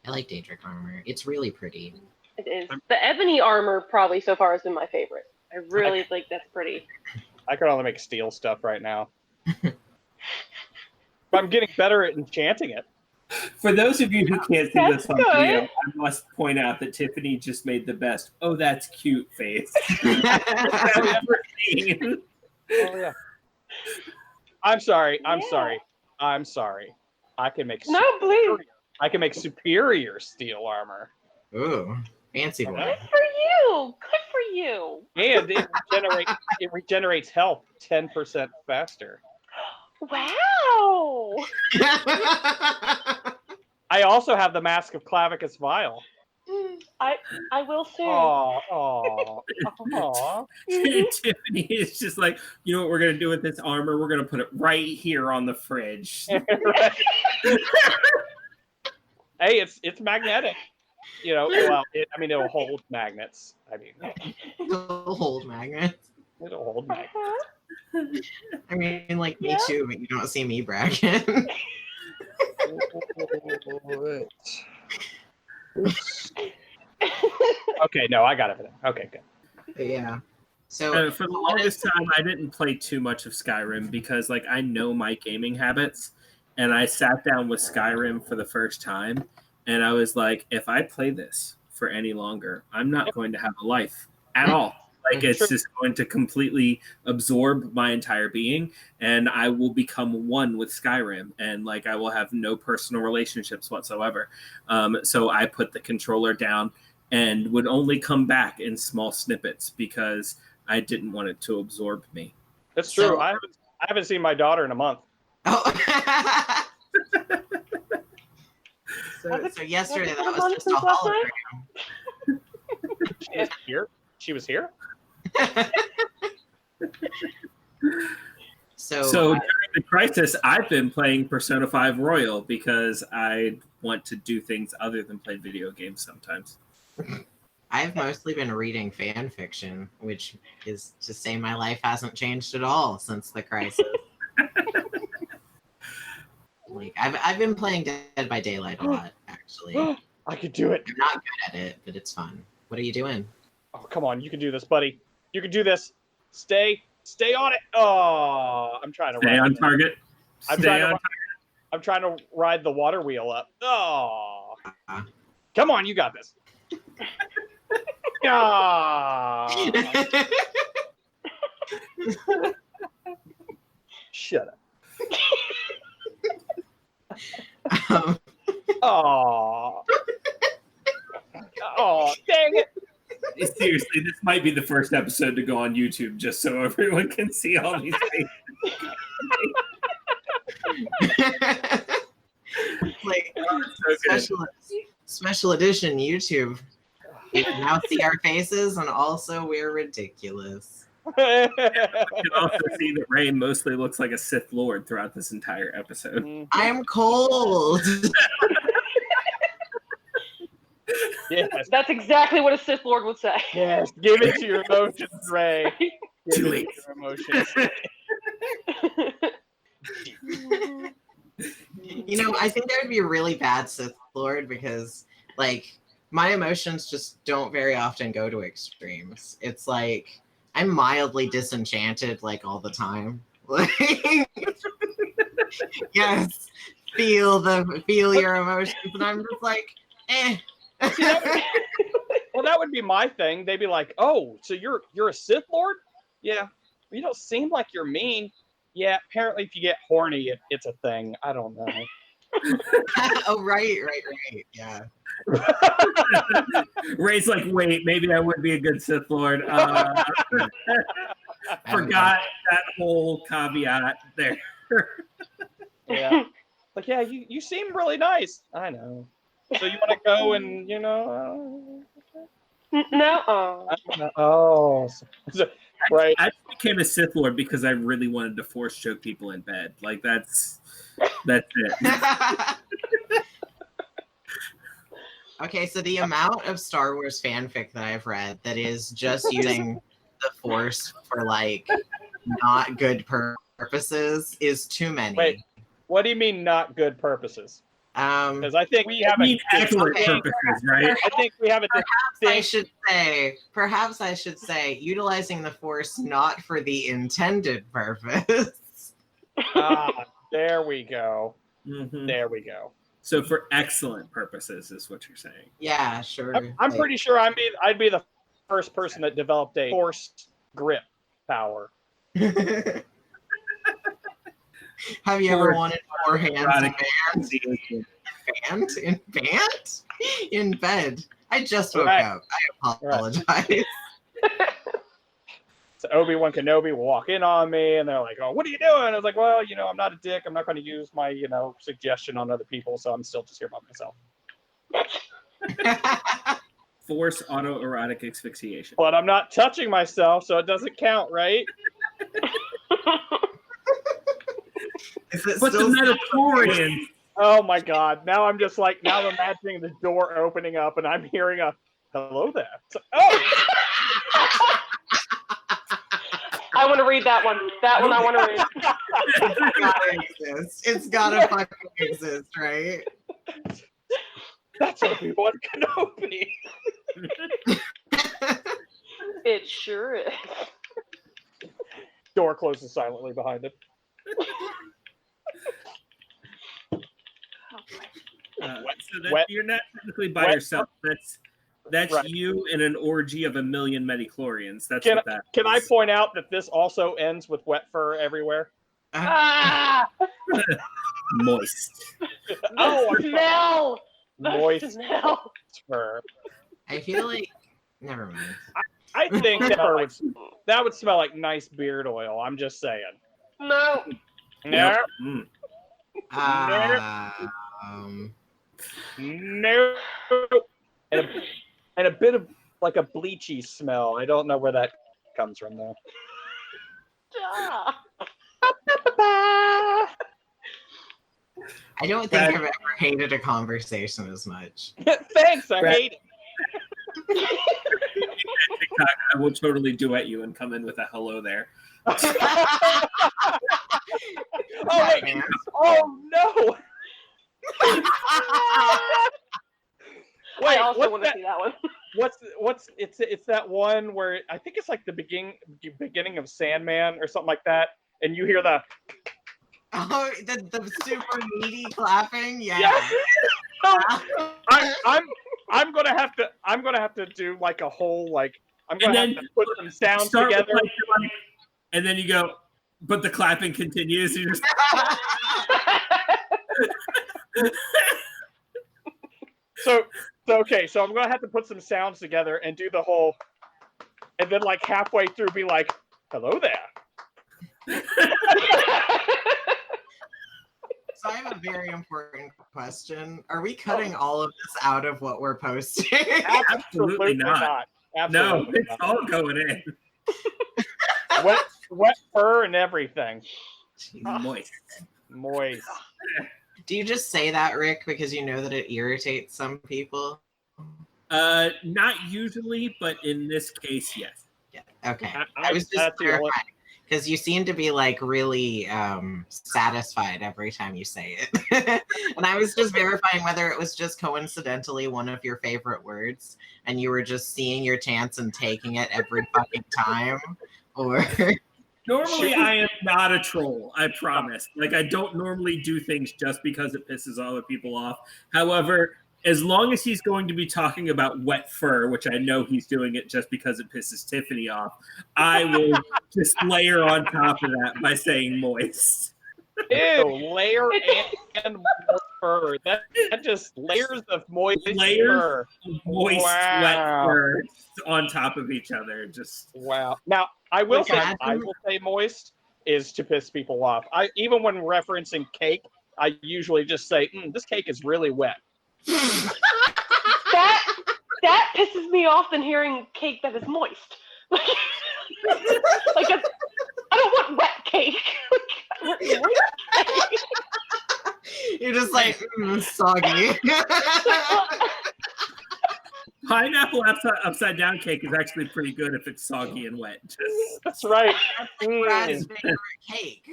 I like Daedric armor. It's really pretty. It is. The ebony armor probably so far has been my favorite. I really think that's pretty. I can only make steel stuff right now. But I'm getting better at enchanting it. For those of you who can't see this on video, I must point out that Tiffany just made the best "oh, that's cute" face I've ever seen. Oh yeah. I'm sorry. I can make please. I can make superior steel armor. Ooh, fancy Okay. boy. Good for you. Good for you. And it regenerates health 10% faster. Wow. I also have the Mask of Clavicus Vial. I will soon. Aw. Tiffany is just like, you know what we're gonna do with this armor? We're gonna put it right here on the fridge. Right. Hey, it's magnetic. You know, well, it'll hold magnets. It'll hold magnets. It'll hold magnets. I mean, like, me too, but you don't see me bragging. Okay, no, I got it. Okay, good. But yeah. So for the longest time, I didn't play too much of Skyrim because, like, I know my gaming habits, and I sat down with Skyrim for the first time, and I was like, if I play this for any longer, I'm not going to have a life at all. Like, it's just going to completely absorb my entire being, and I will become one with Skyrim, and, like, I will have no personal relationships whatsoever. So I put the controller down and would only come back in small snippets because I didn't want it to absorb me. That's true. So, I haven't seen my daughter in a month. Oh. so yesterday that was just a hologram. She was here. So during the crisis, I've been playing Persona 5 Royal because I want to do things other than play video games sometimes. I've mostly been reading fan fiction, which is to say my life hasn't changed at all since the crisis. Like I've been playing Dead by Daylight a lot, actually. I could do it. I'm not good at it, but it's fun. What are you doing? Oh, come on, you can do this, buddy. You can do this. Stay on it. Oh, I'm trying to stay on target. I'm trying to ride the water wheel up. Oh, come on, you got this. Shut up. Oh, dang it. Seriously, this might be the first episode to go on YouTube just so everyone can see all these things. Like special edition YouTube. You can now see our faces, and also we're ridiculous. You can also see that Ray mostly looks like a Sith Lord throughout this entire episode. I'm cold. Yes. That's exactly what a Sith Lord would say. Yes, give it to your emotions, Ray. Give Too it late. to your emotions. You know, I think I would be a really bad Sith Lord because, like, my emotions just don't very often go to extremes. It's like I'm mildly disenchanted, like, all the time. Like, yes, feel your emotions, and I'm just like, eh. Well, that would be my thing. They'd be like, "Oh, so you're a Sith Lord? Yeah, you don't seem like you're mean. Yeah, apparently if you get horny, it's a thing. I don't know." Oh, right, yeah. Ray's like, wait, maybe I would be a good Sith Lord. Forgot that whole caveat there. Yeah. Like, yeah, you seem really nice. I know. So you want to go and, No. Oh. Right. I became a Sith Lord because I really wanted to force choke people in bed. Like, that's it. Okay, so the amount of Star Wars fanfic that I've read that is just using the Force for, like, not good purposes is too many. Wait, what do you mean not good purposes? Because I think we have excellent purposes, right? I think we have a Perhaps I should say utilizing the Force not for the intended purpose. There we go. Mm-hmm. There we go. So for excellent purposes is what you're saying. Yeah, sure. I'm pretty sure I'd be the first person that developed a Force grip power. Have you ever wanted more hands in bed? In bed? I just woke up. I apologize. Right. So Obi-Wan Kenobi will walk in on me, and they're like, "Oh, what are you doing?" I was like, "Well, I'm not a dick. I'm not going to use my, suggestion on other people, so I'm still just here by myself." Force autoerotic asphyxiation. But I'm not touching myself, so it doesn't count, right? But the Metaphorian. Oh my God! Now I'm imagining the door opening up, and I'm hearing a "Hello there." Oh. I want to read that one. That one I want to read. It's gotta exist. It's gotta fucking exist, right? That's Obi-Wan Kenobi. It sure is. Door closes silently behind him. You're not technically by yourself. That's right. You in an orgy of a million metachlorians. Can I point out that this also ends with wet fur everywhere? Moist. Smell. Moist fur. I feel like never mind. I think that would smell like nice beard oil. I'm just saying. No. No. No. And a bit of like a bleachy smell. I don't know where that comes from though. I don't think I've ever hated a conversation as much. Thanks, I hate it. TikTok, I will totally duet you and come in with a hello there. Oh no! Wait, I also want to see that one. It's that one where I think it's like the beginning of Sandman or something like that, and you hear the the super needy clapping, yeah. I'm gonna have to do like a whole I'm gonna have to put some sounds together, and then you go, but the clapping continues. You just So I'm gonna have to put some sounds together and do the whole, and then like halfway through be like, "Hello there." So I have a very important question. Are we cutting all of this out of what we're posting? Absolutely not. Absolutely no, it's all going in. Wet fur and everything. Moist. Do you just say that, Rick, because you know that it irritates some people? Not usually, but in this case, yes. Yeah. Okay. I was just clarifying because you seem to be like really satisfied every time you say it, and I was just verifying whether it was just coincidentally one of your favorite words, and you were just seeing your chance and taking it every fucking time, or. Normally, I am not a troll, I promise. Like, I don't normally do things just because it pisses other people off. However, as long as he's going to be talking about wet fur, which I know he's doing it just because it pisses Tiffany off, I will just layer on top of that by saying moist. Ew, layer and fur. That just layers of moist fur. Moist, wet fur on top of each other. Just wow. Now, I will say moist is to piss people off. Even when referencing cake, I usually just say, "This cake is really wet." That pisses me off than hearing cake that is moist. Like I don't want wet cake. You're just like soggy. Pineapple upside down cake is actually pretty good if it's soggy and wet. That's right. Brad's favorite cake.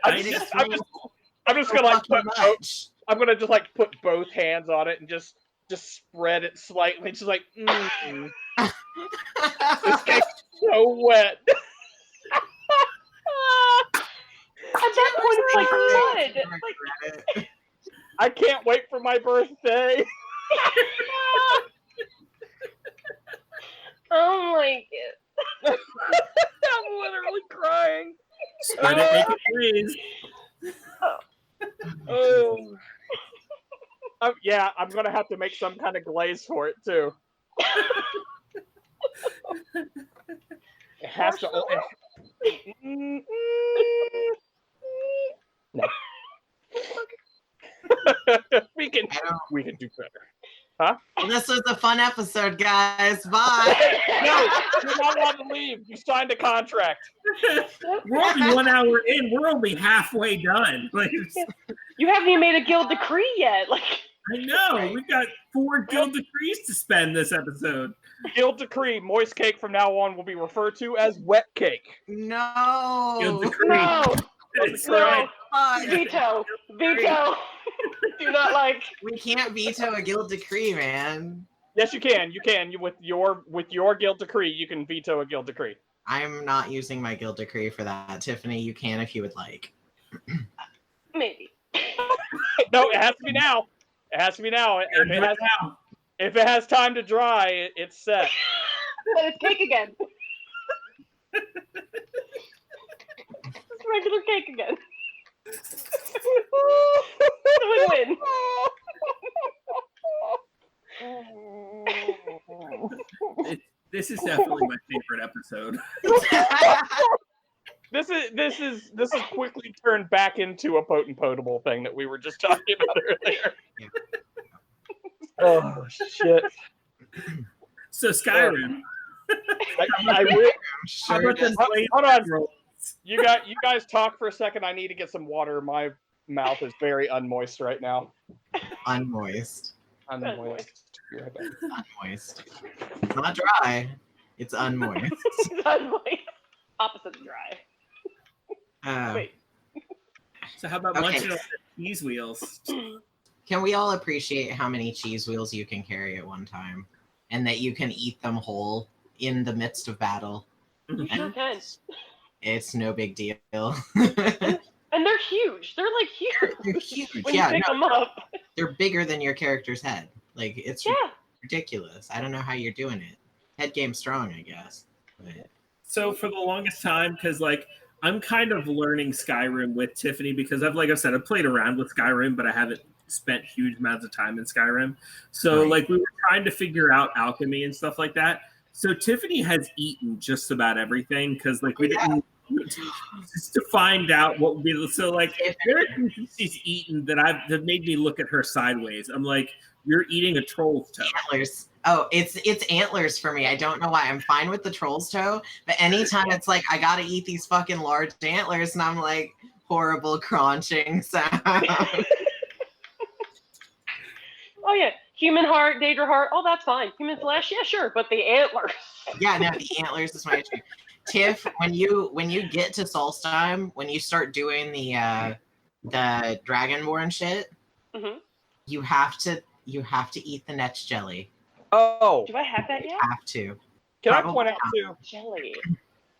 I'm just gonna I'm gonna just like put both hands on it and just spread it slightly. Just like, this cake's so wet. At that point, it's like mud. I can't wait for my birthday. Oh my god! I'm literally crying. Spread it, make it please. Oh. Yeah, I'm gonna have to make some kind of glaze for it too. It has to. No. we can do better. Huh? Well, this was a fun episode, guys. Bye. No, you're not allowed to leave. You signed a contract. We're only 1 hour in. We're only halfway done. Like, you haven't even made a guild decree yet. Like, I know. We've got 4 guild decrees to spend this episode. Guild decree: moist cake from now on will be referred to as wet cake. No. Guild decree. no, That's no, right. veto. Do not like. We can't veto a guild decree, man. Yes, you can. You can. With your guild decree, you can veto a guild decree. I'm not using my guild decree for that. Tiffany, you can if you would like. Maybe. No, it has to be now. It has to be now. If it has time to dry, it's set. But it's cake again. It's regular cake again. Win-win. This is definitely my favorite episode. This is quickly turned back into a potent potable thing that we were just talking about earlier. Oh shit! So Skyrim. Hold on. You guys talk for a second. I need to get some water. My mouth is very unmoist right now. Unmoist. Unmoist. Unmoist. It's not dry. It's unmoist. It's unmoist. Opposite of dry. Wait. So how about munching on the cheese wheels? Can we all appreciate how many cheese wheels you can carry at one time? And that you can eat them whole in the midst of battle? You sure can. It's no big deal. And they're huge. They're like huge. They're huge. When you pick them up. They're bigger than your character's head. Like, it's ridiculous. I don't know how you're doing it. Head game strong, I guess. But... So for the longest time, because like I'm kind of learning Skyrim with Tiffany because I've played around with Skyrim, but I haven't spent huge amounts of time in Skyrim. So like we were trying to figure out alchemy and stuff like that. So Tiffany has eaten just about everything because like we didn't just to find out what would be so like there are things she's eaten that made me look at her sideways. I'm like, you're eating a troll's toe. Antlers. Oh, it's antlers for me. I don't know why. I'm fine with the troll's toe, but anytime it's like I gotta eat these fucking large antlers, and I'm like horrible crunching sound. Oh yeah, human heart, Daedra heart. Oh, that's fine. Human flesh, yeah, sure. But the antlers. Yeah, no, the antlers is my issue. Tiff, when you get to Solstheim, when you start doing the Dragonborn shit, you have to eat the Netch jelly. Oh, do I have that yet? You have to. Can I point out too? Jelly.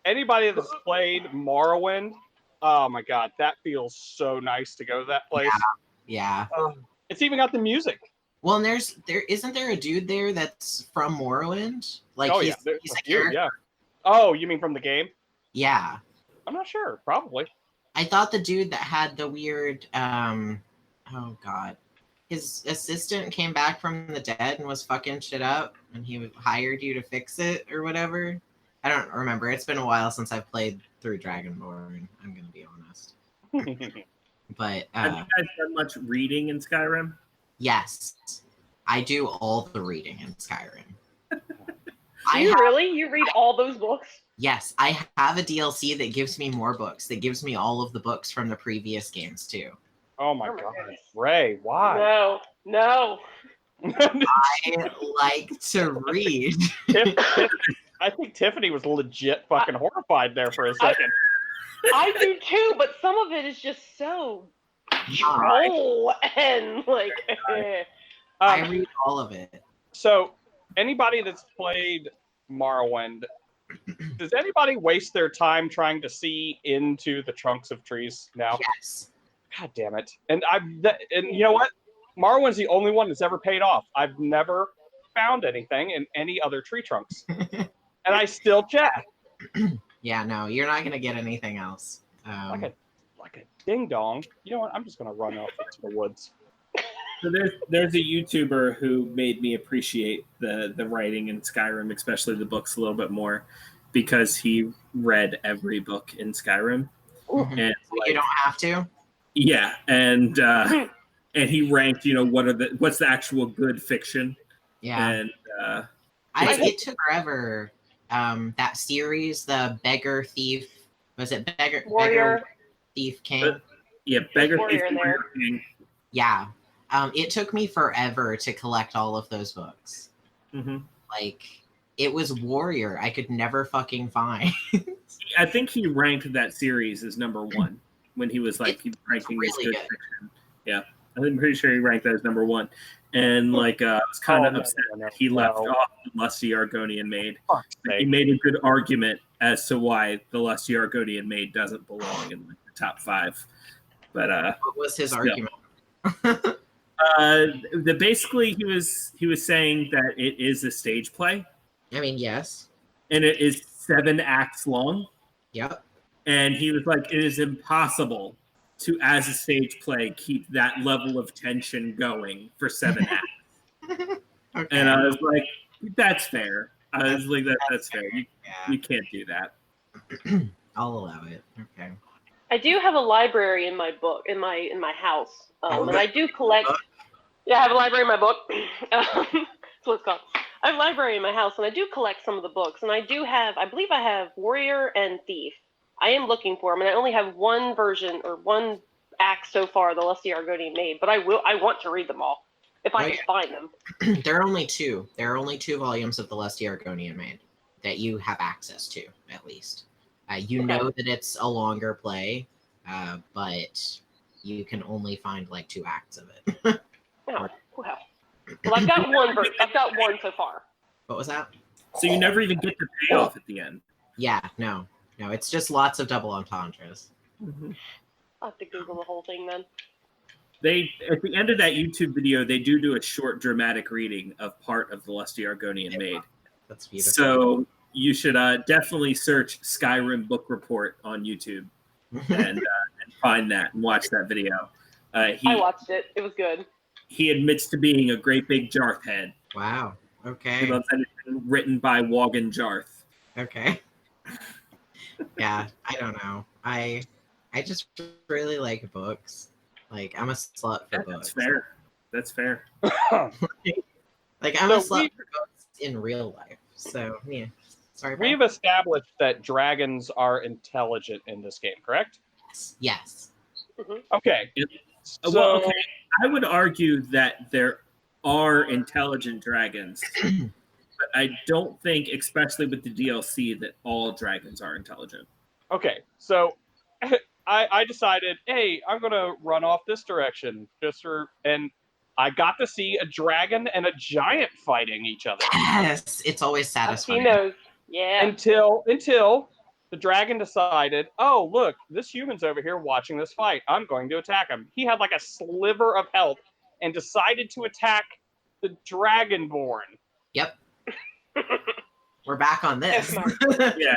Anybody that's played Morrowind, oh my god, that feels so nice to go to that place. Yeah. It's even got the music. Well, and isn't there a dude there that's from Morrowind? Like he's a character. Yeah. Oh, you mean from the game? Yeah. I'm not sure. Probably. I thought the dude that had the weird oh god. His assistant came back from the dead and was fucking shit up, and he hired you to fix it or whatever. I don't remember. It's been a while since I've played through Dragonborn, I'm gonna be honest. But have you guys done much reading in Skyrim? Yes. I do all the reading in Skyrim. Really? You read all those books? Yes, I have a DLC that gives me more books, that gives me all of the books from the previous games too. Oh my god. Ray, why? No. I like to read. I think Tiffany was legit fucking horrified there for a second. I do too, but some of it is just so droll and like. I read all of it. So, anybody that's played Morrowind, does anybody waste their time trying to see into the trunks of trees now? Yes. God damn it! And you know what? Morrowind's the only one that's ever paid off. I've never found anything in any other tree trunks, and I still check. Yeah, no, you're not gonna get anything else. Like a ding dong. You know what? I'm just gonna run off into the woods. So there's a YouTuber who made me appreciate the writing in Skyrim, especially the books, a little bit more, because he read every book in Skyrim. Mm-hmm. And you don't have to. Yeah, and he ranked, what's the actual good fiction. Yeah, and it took forever. That series, the Beggar Thief, was it Beggar Thief King? Beggar Thief King. Yeah. It took me forever to collect all of those books. Mm-hmm. Like, it was Warrior. I could never fucking find. I think he ranked that series as number 1 when he was ranking really as good good fiction. Yeah, I'm pretty sure he ranked that as number 1. And I was kind of upset that he left off the Lusty Argonian Maid. He made a good argument as to why the Lusty Argonian Maid doesn't belong in the top 5. But what was his argument? Basically he was saying that it is a stage play. I mean, yes. And it is 7 acts long. Yep. And he was like, it is impossible to, as a stage play, keep that level of tension going for 7 acts. Okay. And I was like, that's fair. I was like, that's fair. You can't do that. I'll allow it. Okay. I do have a library in my book in my house, and I do collect. Yeah, I have a library in my book. That's what it's called. I have a library in my house, and I do collect some of the books. And I believe I have Warrior and Thief. I am looking for them, and I only have one version or one act so far, the Lusty Argonian Maid. But I want to read them all if I can find them. There are only 2. There are only 2 volumes of the Lusty Argonian Maid that you have access to, at least. Know that it's a longer play, but you can only find 2 acts of it. Oh, wow. Well, I've got one. I've got one so far. What was that? So you never even get the payoff at the end. Yeah, no, it's just lots of double entendres. Mm-hmm. I'll have to Google the whole thing then. They at the end of that YouTube video, they do a short dramatic reading of part of the Lusty Argonian Maid. That's beautiful. So you should definitely search Skyrim Book Report on YouTube and find that and watch that video. I watched it. It was good. He admits to being a great big Jarth head. Wow. Okay. He loves anything written by Wogan Jarth. Okay. Yeah, I don't know. I just really like books. I'm a slut for books. That's fair. I'm a slut for books in real life. So yeah. Sorry. We've established that dragons are intelligent in this game, correct? Yes. Mm-hmm. Okay. So I would argue that there are intelligent dragons, but I don't think, especially with the DLC, that all dragons are intelligent. Okay, so I decided, hey, I'm gonna run off this direction, and I got to see a dragon and a giant fighting each other. Yes, it's always satisfying. He knows. Yeah. Until the dragon decided, oh, look, this human's over here watching this fight. I'm going to attack him. He had a sliver of health and decided to attack the Dragonborn. Yep. We're back on this. Yeah.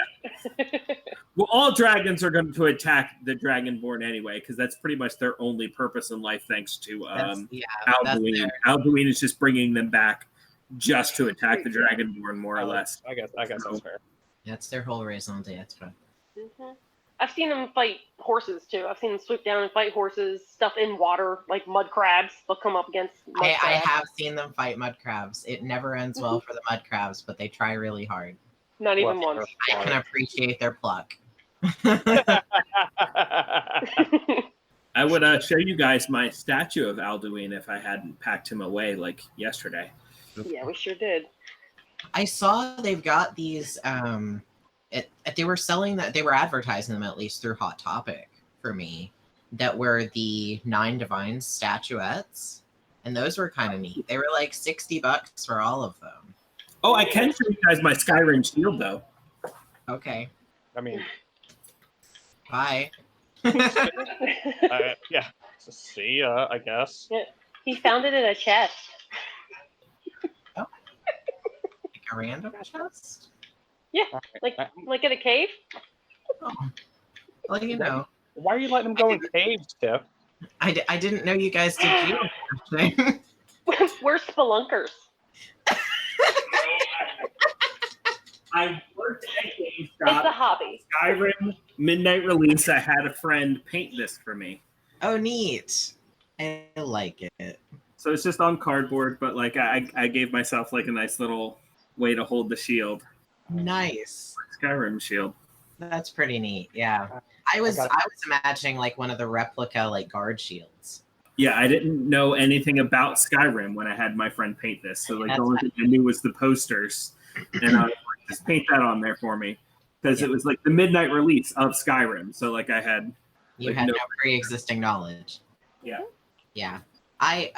Well, all dragons are going to attack the Dragonborn anyway, because that's pretty much their only purpose in life, thanks to Alduin. Alduin is just bringing them back just to attack the Dragonborn, more or less. I guess that's fair. That's their whole raison d'etre. Mm-hmm. I've seen them fight horses too. I've seen them swoop down and fight horses, stuff in water, like mud crabs. They'll come up against mud crabs. I have seen them fight mud crabs. It never ends well for the mud crabs, but they try really hard. Not even once. I can appreciate their pluck. I would show you guys my statue of Alduin if I hadn't packed him away yesterday. Yeah, we sure did. I saw they've got these. They were selling that. They were advertising them, at least through Hot Topic for me. That were the 9 Divines statuettes, and those were kind of neat. They were $60 for all of them. Oh, I can show you guys my Skyrim shield though. Okay. I mean, bye. Yeah. So see ya, I guess. Yeah. He found it in a chest. Oh. A random chest? Yeah, like in a cave. Oh. Well, Why are you letting them go in caves, Tiff? I didn't know you guys did geocaching. We're spelunkers. I worked at It's GameStop. a hobby. Skyrim midnight release. I had a friend paint this for me. Oh, neat. I like it. So it's just on cardboard, but like I gave myself like a nice little way to hold the shield. Nice. Skyrim shield. That's pretty neat. Yeah. I was imagining like one of the replica like guard shields. Yeah, I didn't know anything about Skyrim when I had my friend paint this. So like the only thing I knew was the posters. And I was like, just paint that on there for me. Because it was like the midnight release of Skyrim. So like I had You had no pre-existing knowledge. Yeah. Yeah. I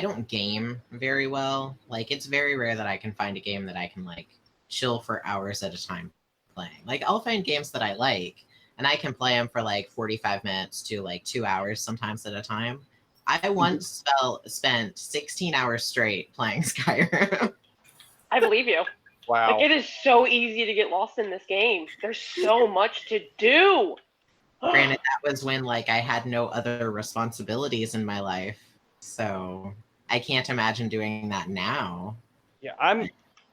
don't game very well. Like it's very rare that I can find a game that I can like chill for hours at a time playing. Like I'll find games that I like and I can play them for like 45 minutes to like 2 hours sometimes at a time. I once spent 16 hours straight playing Skyrim. I believe you. Wow. Like, it is so easy to get lost in this game. There's so much to do. Granted, that was when like I had no other responsibilities in my life, so I can't imagine doing that now. Yeah,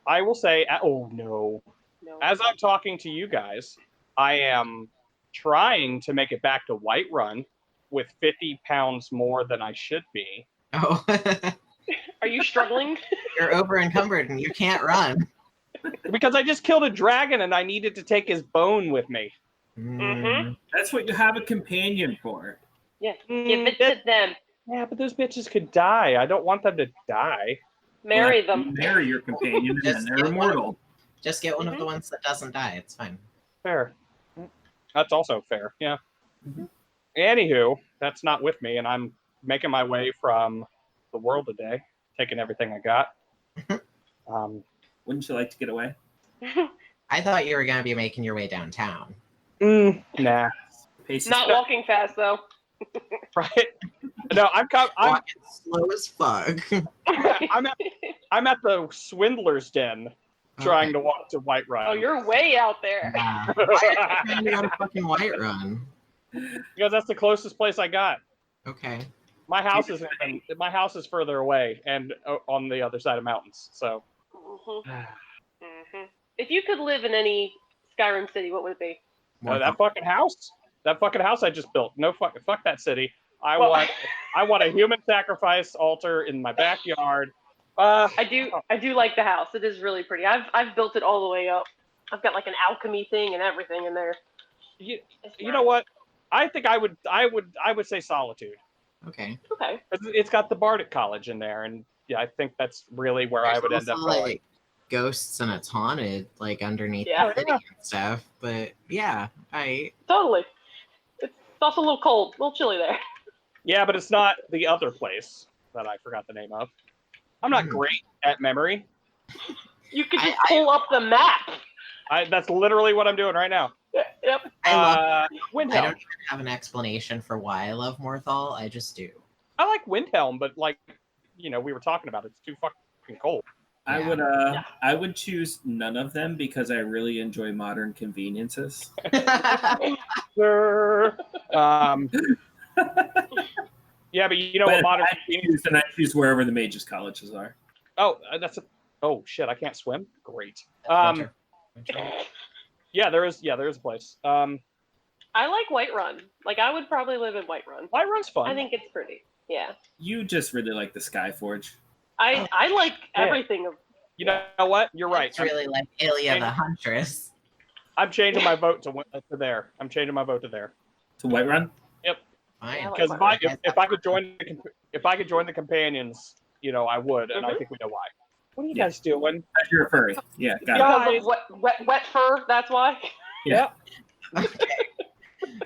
I will say. Oh no. As I'm talking to you guys, I am trying to make it back to Whiterun with 50 pounds more than I should be. Oh. Are you struggling? You're over encumbered and you can't run. Because I just killed a dragon and I needed to take his bone with me. Mm-hmm. That's what you have a companion for. Yeah, give it to them. Yeah, but those bitches could die. I don't want them to die. Marry them. Marry your companion and they're immortal. Just get one of the ones that doesn't die. It's fine. Fair. That's also fair, yeah. Anywho, that's not with me, and I'm making my way from the world today, taking everything I got. Wouldn't you like to get away? I thought you were going to be making your way downtown. Nah. Not walking fast, though. Right? No, I'm walking slow as fuck. I'm at the swindler's den trying to walk to Whiterun. Oh, you're way out there. Why are you trying to go to fucking Whiterun? Because that's the closest place I got. Okay. My house is further away and on the other side of mountains. So. If you could live in any Skyrim city, what would it be? That fucking house. That fucking house I just built. No fuck that city. I want a human sacrifice altar in my backyard. I do like the house. It is really pretty. I've built it all the way up. I've got like an alchemy thing and everything in there. You know what? I think I would say Solitude. Okay. Okay. It's got the Bardic College in there, and yeah, I think that's really where I would end up going. Like ghosts and it's haunted, like underneath the city and stuff. But yeah, totally. It's also a little cold, a little chilly there. Yeah, but it's not the other place that I forgot the name of. I'm not great at memory. You could just pull up the map. That's literally what I'm doing right now. Yep. Windhelm. I don't even have an explanation for why I love Morthal. I just do. I like Windhelm, but like, we were talking about it's too fucking cold. Yeah. I would choose none of them because I really enjoy modern conveniences. Yeah, but you know what modern conveniences, and I choose wherever the mages' colleges are. Oh, oh shit! I can't swim. Great. Yeah, there is a place. I like Whiterun. Like I would probably live in Whiterun. Whiterun's fun. I think it's pretty. Yeah. You just really like the Skyforge. I like everything of. You know what? You're right. It's really like Ilya the Huntress. I'm changing my vote to there. I'm changing my vote to there. To Whiterun? Yep. Fine. Because if I could join the companions, I would, and I think we know why. What are you guys doing? You're a furry. Yeah. Got it. Wet fur. That's why. Yeah. Okay.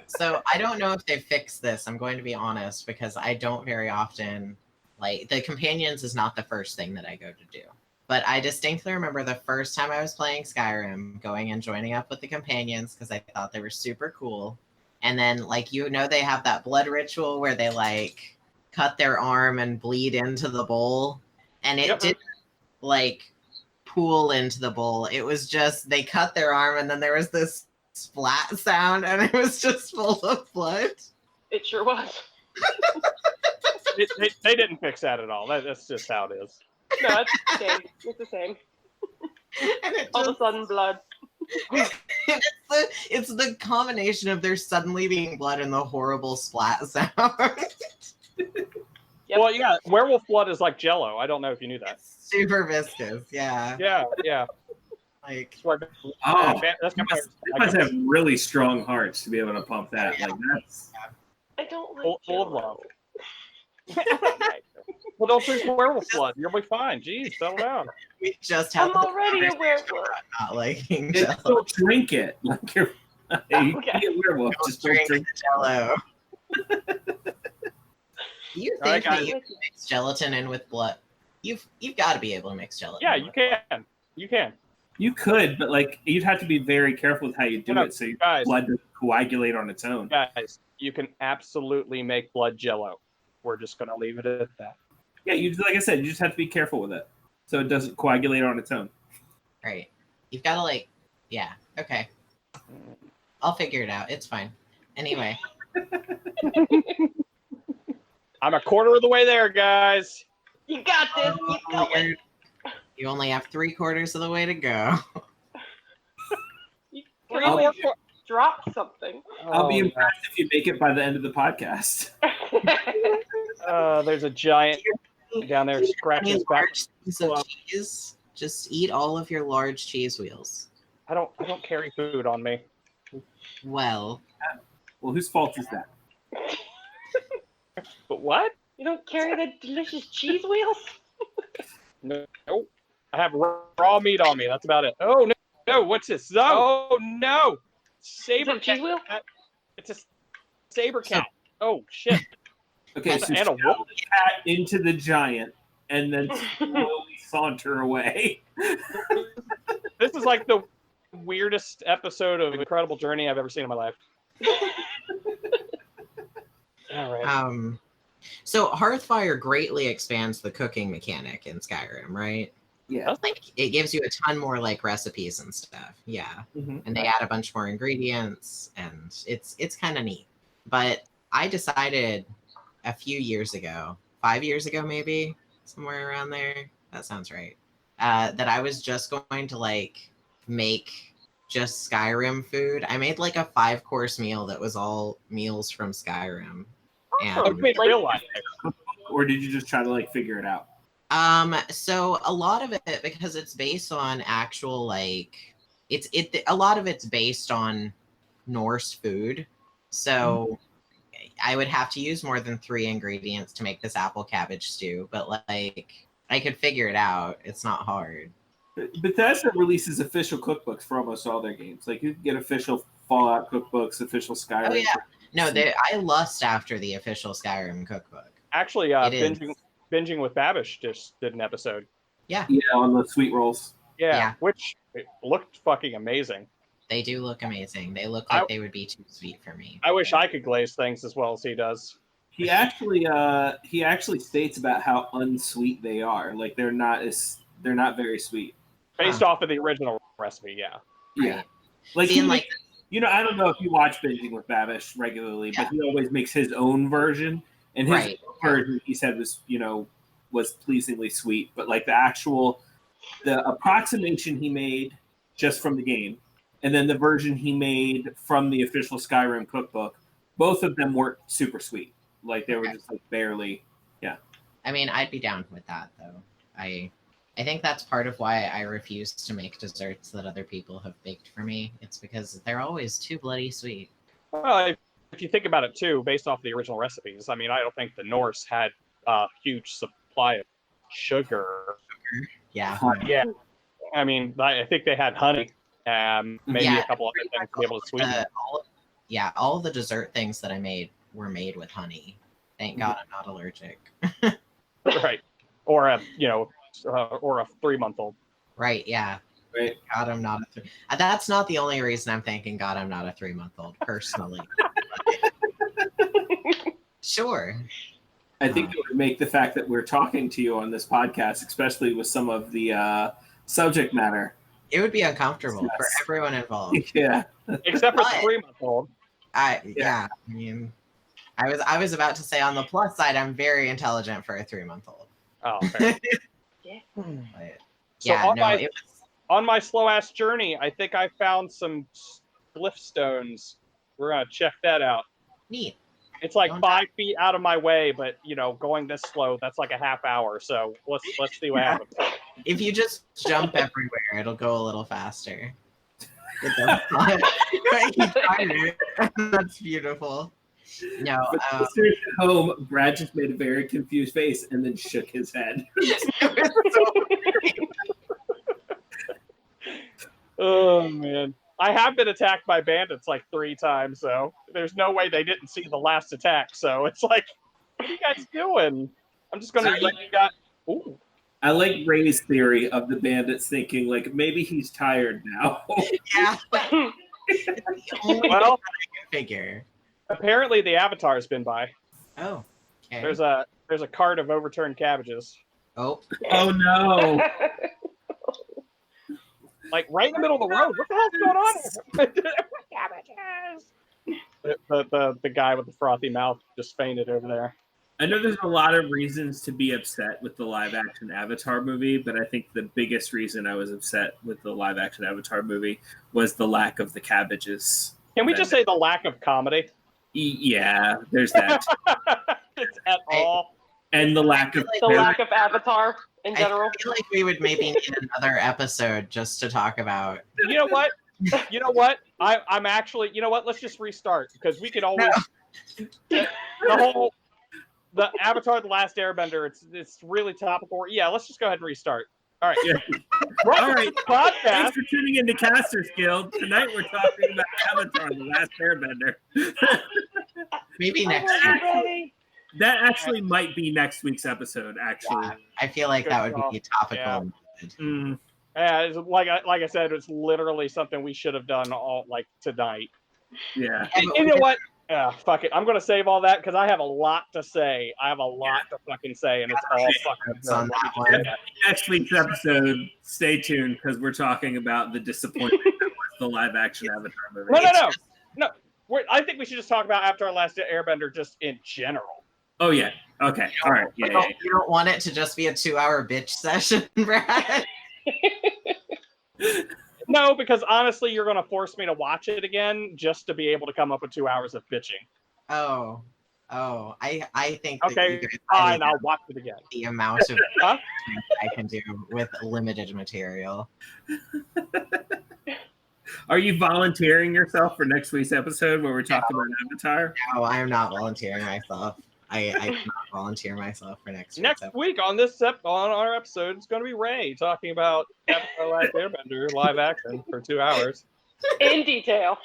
So I don't know if they fixed this. I'm going to be honest because I don't very often the companions is not the first thing that I go to do. But I distinctly remember the first time I was playing Skyrim, going and joining up with the companions because I thought they were super cool. And then, they have that blood ritual where they, cut their arm and bleed into the bowl. And it didn't, pool into the bowl. It was just, they cut their arm and then there was this splat sound and it was just full of blood. It sure was. They didn't fix that at all. That's just how it is. No, it's the same. It's the same. All of a sudden, blood. It's the combination of there suddenly being blood and the horrible splat sound. Yep. Well, yeah, werewolf blood is like Jello. I don't know if you knew that. It's super viscous. Yeah. Yeah. Like. That's you must have really strong hearts to be able to pump that. Yeah. Like that's. I don't like full of Jello. love. Well, don't drink werewolf blood. You'll be fine. Jeez, settle down. We just have. I'm already a werewolf. Not liking Just Jello. don't drink it. Like you Okay. can be a werewolf. Just don't drink the Jello. You think that you can mix gelatin in with blood? You've got to be able to mix gelatin. Yeah, you can. You can. You could, but like you'd have to be very careful with how you do it, so your blood doesn't coagulate on its own. Guys, you can absolutely make blood Jello. We're just gonna leave it at that. Yeah, like I said, you just have to be careful with it, so it doesn't coagulate on its own. Right. You've got to yeah. Okay. I'll figure it out. It's fine. Anyway. I'm a quarter of the way there, guys. You got this. Keep going. You only have 3/4 of the way to go. Drop something. I'll be impressed if you make it by the end of the podcast. There's a giant down there scratching his back. So cheese. Just eat all of your large cheese wheels. I don't carry food on me. Well, whose fault is that? But what? You don't carry the delicious cheese wheels? No. I have raw meat on me. That's about it. Oh no! What's this? Oh no! Saber cheese wheel? It's a saber cat. Oh shit! Okay, so and a wolf cat into the giant, and then slowly saunter away. This is like the weirdest episode of Incredible Journey I've ever seen in my life. All right. So Hearthfire greatly expands the cooking mechanic in Skyrim, right? Yeah. Like it gives you a ton more like recipes and stuff. Yeah. Mm-hmm. And they add a bunch more ingredients and it's kind of neat. But I decided a few years ago, 5 years ago maybe, somewhere around there. That sounds right. That I was just going to like make just Skyrim food. I made like a 5-course meal that was all meals from Skyrim. You made it real life. Or did you just try to like figure it out? So a lot of it, because it's based on actual like a lot of it's based on Norse food. So I would have to use more than 3 ingredients to make this apple cabbage stew, but like I could figure it out. It's not hard. Bethesda releases official cookbooks for almost all their games. Like you can get official Fallout cookbooks, official Skyrim. Oh yeah. No, I lust after the official Skyrim cookbook. Actually, binging with Babish just did an episode. Yeah. Yeah, on the sweet rolls. Yeah. Which looked fucking amazing. They do look amazing. They look like they would be too sweet for me. I wish I could glaze things as well as he does. He actually states about how unsweet they are. Like they're not very sweet. Based off of the original recipe, yeah. Yeah. Like I don't know if you watch Binging with Babish regularly, but he always makes his own version. And his version, he said, was pleasingly sweet. But like the approximation he made just from the game, and then the version he made from the official Skyrim cookbook, both of them weren't super sweet. Like they were just like barely, yeah. I mean, I'd be down with that though. I think that's part of why I refuse to make desserts that other people have baked for me. It's because they're always too bloody sweet. Well, if you think about it too, based off the original recipes, I mean, I don't think the Norse had a huge supply of sugar. Yeah. Yeah. I mean, I think they had honey, maybe a couple other things to be able to sweeten it. All the dessert things that I made were made with honey. Thank God I'm not allergic. Right. Or a 3-month-old. Right, yeah. Right. God, I'm not that's not the only reason I'm thanking God I'm not a 3-month-old, personally. Sure. I think it would make the fact that we're talking to you on this podcast, especially with some of the subject matter. It would be uncomfortable for everyone involved. Yeah. Except for the 3-month-old. I mean, I was about to say on the plus side, I'm very intelligent for a 3-month-old. Oh, fair. Yeah. So on my slow ass journey, I think I found some glyph stones. We're gonna check that out. Neat. It's like 5 feet out of my way, but going this slow, that's like a half hour. So let's see what happens. If you just jump everywhere, it'll go a little faster. It does not. That's beautiful. No. At home, Brad just made a very confused face and then shook his head. Oh man, I have been attacked by bandits like 3 times, so there's no way they didn't see the last attack. So it's like, what are you guys doing? I'm just gonna let you guys. Ooh. I like Ray's theory of the bandits thinking like maybe he's tired now. Yeah. Well, figure. Apparently the Avatar's been by. Oh. Okay. There's a cart of overturned cabbages. Oh. Oh no. Like right in the middle of the road. What the hell's going on here? Cabbages. The guy with the frothy mouth just fainted over there. I know there's a lot of reasons to be upset with the live-action Avatar movie, but I think the biggest reason I was upset with the live-action Avatar movie was the lack of the cabbages. Can we just say the lack of comedy? Yeah, there's that. It's at all. And the lack of Avatar in general. I feel like we would maybe need another episode just to talk about. You know what? I'm actually. You know what? Let's just restart because we could always. No. The Avatar: The Last Airbender. It's really topical. Yeah, let's just go ahead and restart. All right. Yeah. All right. Thanks for tuning into Casters Guild. Tonight we're talking about Avatar: The Last Airbender. Maybe next week. That actually might be next week's episode. Actually, yeah, I feel like that would be topical. Yeah, it's like I said, it's literally something we should have done all like tonight. Yeah. You know what? Yeah, fuck it. I'm gonna save all that because I have a lot to say. I have a lot to fucking say, and it's all fucking on that one. Next week's episode, stay tuned because we're talking about the disappointment that was the live-action Avatar movie. No. I think we should just talk about Avatar: Last Airbender just in general. Oh yeah. Okay. All right. Yeah. You don't want it to just be a 2-hour bitch session, Brad. No, because honestly, you're going to force me to watch it again just to be able to come up with 2 hours of bitching. Oh, I think. Okay, fine. I'll watch it again. The amount of I can do with limited material. Are you volunteering yourself for next week's episode where we're talking about Avatar? No, I am not volunteering myself. I cannot volunteer myself for next week on our episode. It's going to be Ray talking about Avatar: Last Airbender live action for 2 hours in detail.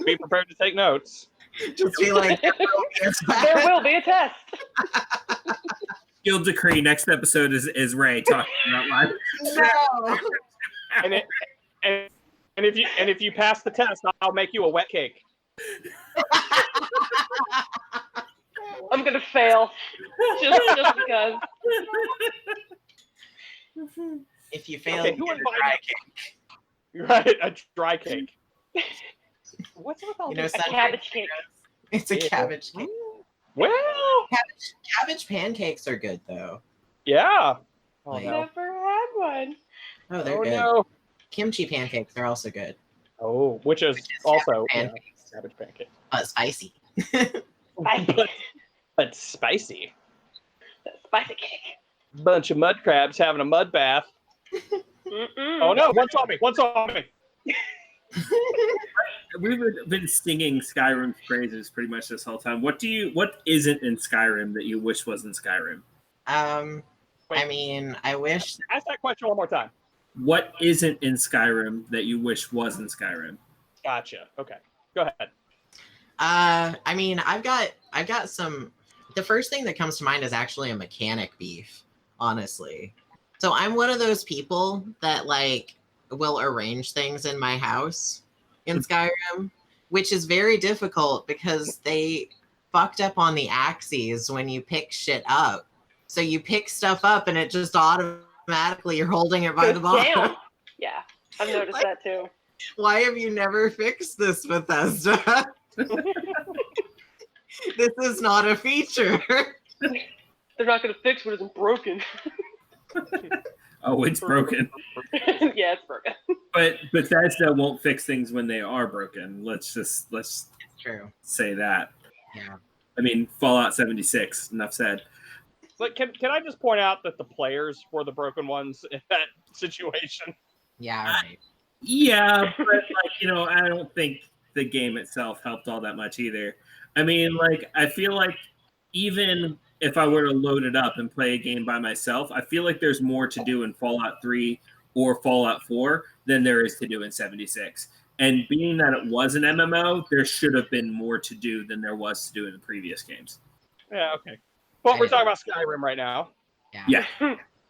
Be prepared to take notes. Just be like, there will be a test. Guild decree. Next episode is Ray talking about live. No. And if you pass the test, I'll make you a wet cake. I'm gonna fail just because. If you fail, okay, you get a dry cake. Right, a dry cake. What's with all this? A cabbage cake. It's a cabbage cake. Well, cabbage pancakes are good though. Yeah. Oh, no. Never had one. Oh, they're good. No. Kimchi pancakes are also good. Oh, which is also cabbage pancake. But spicy. But spicy. Spicy cake. Bunch of mud crabs having a mud bath. Oh no! One saw me. We've been singing Skyrim's praises pretty much this whole time. What isn't in Skyrim that you wish was in Skyrim? I mean, I wish. Ask that question one more time. What isn't in Skyrim that you wish was in Skyrim? Gotcha. Okay, go ahead. I mean, I've got some. The first thing that comes to mind is actually a mechanic beef, honestly. So I'm one of those people that like will arrange things in my house in Skyrim, which is very difficult because they fucked up on the axes when you pick shit up. So you pick stuff up and it just automatically you're holding it by the bottom. Down. Yeah, I've noticed that too. Why have you never fixed this, Bethesda? This is not a feature. They're not going to fix what isn't broken. Oh, it's broken. Yeah, it's broken. But Bethesda won't fix things when they are broken. Let's True. say that. Yeah. I mean, Fallout 76. Enough said. But can I just point out that the players were the broken ones in that situation? Yeah, right. Yeah, but I don't think the game itself helped all that much either. I mean, I feel like even if I were to load it up and play a game by myself, I feel like there's more to do in Fallout 3 or Fallout 4 than there is to do in 76. And being that it was an MMO, there should have been more to do than there was to do in the previous games. Yeah, okay. But we're talking about Skyrim right now. Yeah.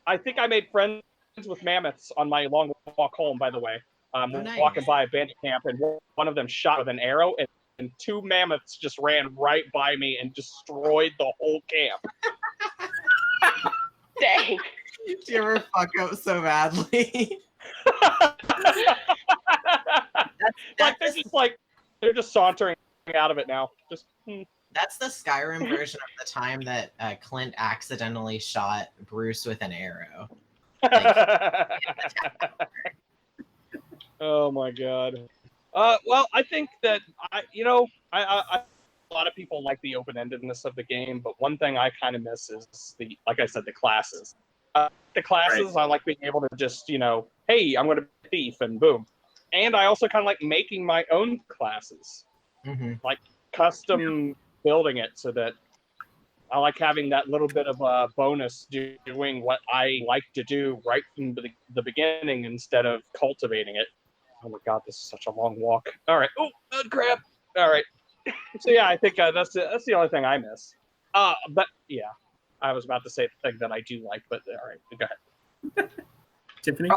I think I made friends with mammoths on my long walk home, by the way. Nice. Walking by a bandit camp, and one of them shot with an arrow, and 2 mammoths just ran right by me and destroyed the whole camp. Dang. Did you ever fuck up so badly? They're just sauntering out of it now. That's the Skyrim version of the time that Clint accidentally shot Bruce with an arrow. Oh my god. Well, I think that a lot of people like the open-endedness of the game, but one thing I kind of miss is the classes. The classes, right. I like being able to just, hey, I'm going to be a thief, and boom. And I also kind of like making my own classes, like custom building it, so that I like having that little bit of a bonus doing what I like to do right from the beginning instead of cultivating it. Oh my god, this is such a long walk. All right. Oh, crap. All right. So yeah, I think that's the only thing I miss. But yeah, I was about to say the thing that I do like, but all right, go ahead. Tiffany?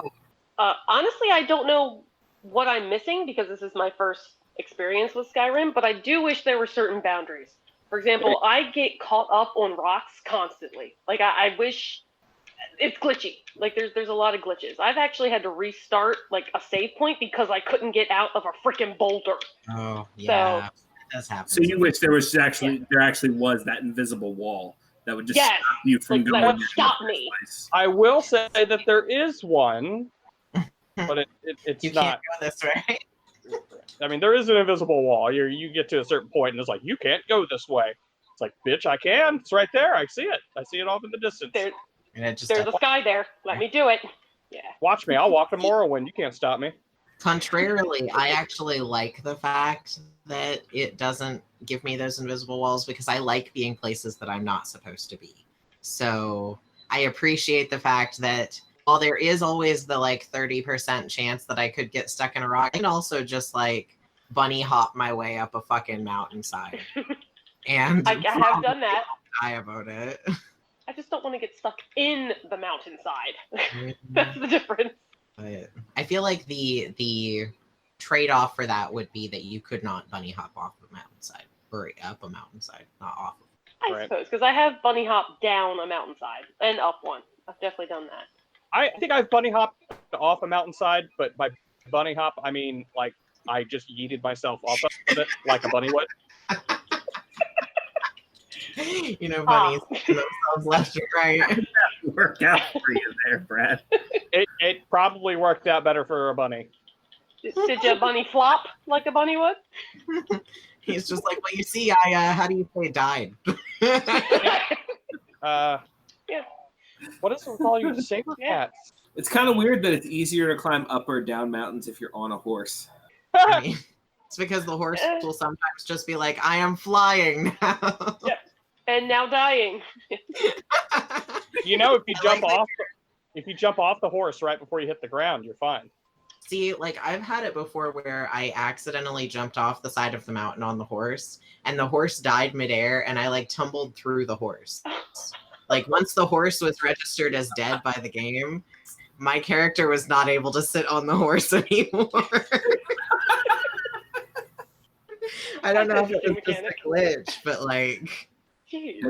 Honestly, I don't know what I'm missing because this is my first experience with Skyrim, but I do wish there were certain boundaries. For example, I get caught up on rocks constantly. I wish it's glitchy. There's a lot of glitches. I've actually had to restart a save point because I couldn't get out of a freaking boulder. Oh yeah, that does happen. So you wish there actually was that invisible wall that would just stop you from going. That would stop me. I will say that there is one, but it's you not. Can't go this way. I mean, there is an invisible wall. You get to a certain point, and it's like, you can't go this way. It's like, bitch, I can. It's right there. I see it. I see it off in the distance. There's a sky there. Let me do it. Yeah. Watch me. I'll walk to Morrowind. You can't stop me. Contrarily, I actually like the fact that it doesn't give me those invisible walls because I like being places that I'm not supposed to be. So I appreciate the fact that while there is always the 30% chance that I could get stuck in a rock, I can also just bunny hop my way up a fucking mountainside. And I have done that. Die about it. I just don't want to get stuck in the mountainside. That's the difference. But I feel like the trade-off for that would be that you could not bunny hop off a mountainside or up a mountainside, not off. I suppose, because I have bunny hop down a mountainside and up one. I've definitely done that. I think I've bunny hopped off a mountainside, but by bunny hop, I mean I just yeeted myself off of it like a bunny would. Bunnies themselves left and right. That worked out for you there, Brad. It probably worked out better for a bunny. Did your bunny flop like a bunny would? He's just like, well, you see, I how do you say died? Yeah. What is it with all you saber cats? It's kind of weird that it's easier to climb up or down mountains if you're on a horse. I mean, it's because the horse will sometimes just be like, I am flying now. Yeah. And now dying. If you jump off the horse right before you hit the ground, you're fine. See, I've had it before where I accidentally jumped off the side of the mountain on the horse, and the horse died midair, and I tumbled through the horse. Once the horse was registered as dead by the game, my character was not able to sit on the horse anymore. I don't know if it's just a glitch, but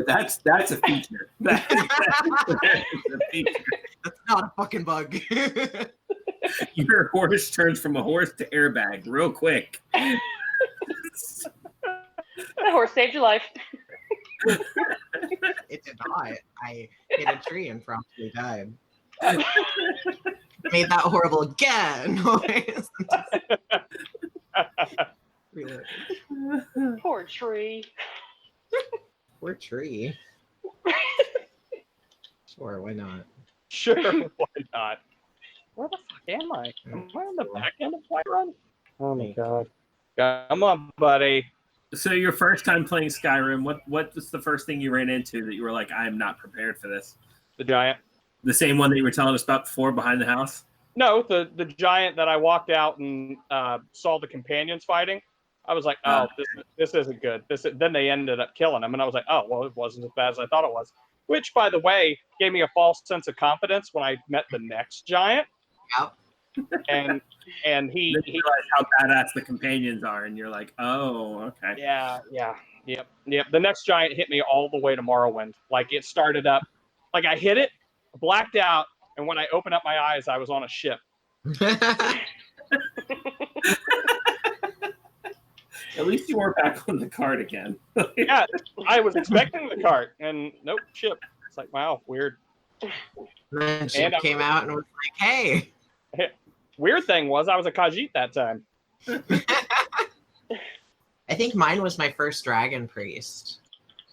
that's a feature. That's a feature. That's not a fucking bug. Your horse turns from a horse to airbag real quick. horse saved your life. It did not. I hit a tree and promptly died. Made that horrible again noise. Poor tree. Poor tree. Sure, why not? Sure, why not? Where the fuck am I? Am I on the back end of Whiterun? Oh my god. Come on, buddy. So your first time playing Skyrim, what was the first thing you ran into that you were like, I am not prepared for this? The giant. The same one that you were telling us about before behind the house? No, the giant that I walked out and saw the companions fighting. I was like, oh, this isn't good. Then they ended up killing him, and I was like, oh, well, it wasn't as bad as I thought it was. Which, by the way, gave me a false sense of confidence when I met the next giant. Yep. And he realized how badass the companions are, and you're like, oh, okay. Yep. The next giant hit me all the way to Morrowind. Like, it started up, like I hit it, blacked out, and when I opened up my eyes, I was on a ship. At least you weren't back on the cart again. Yeah, I was expecting the cart, and nope, ship. It's like, wow, weird. Then she came out and was like, hey. Weird thing was I was a Khajiit that time. I think mine was my first dragon priest.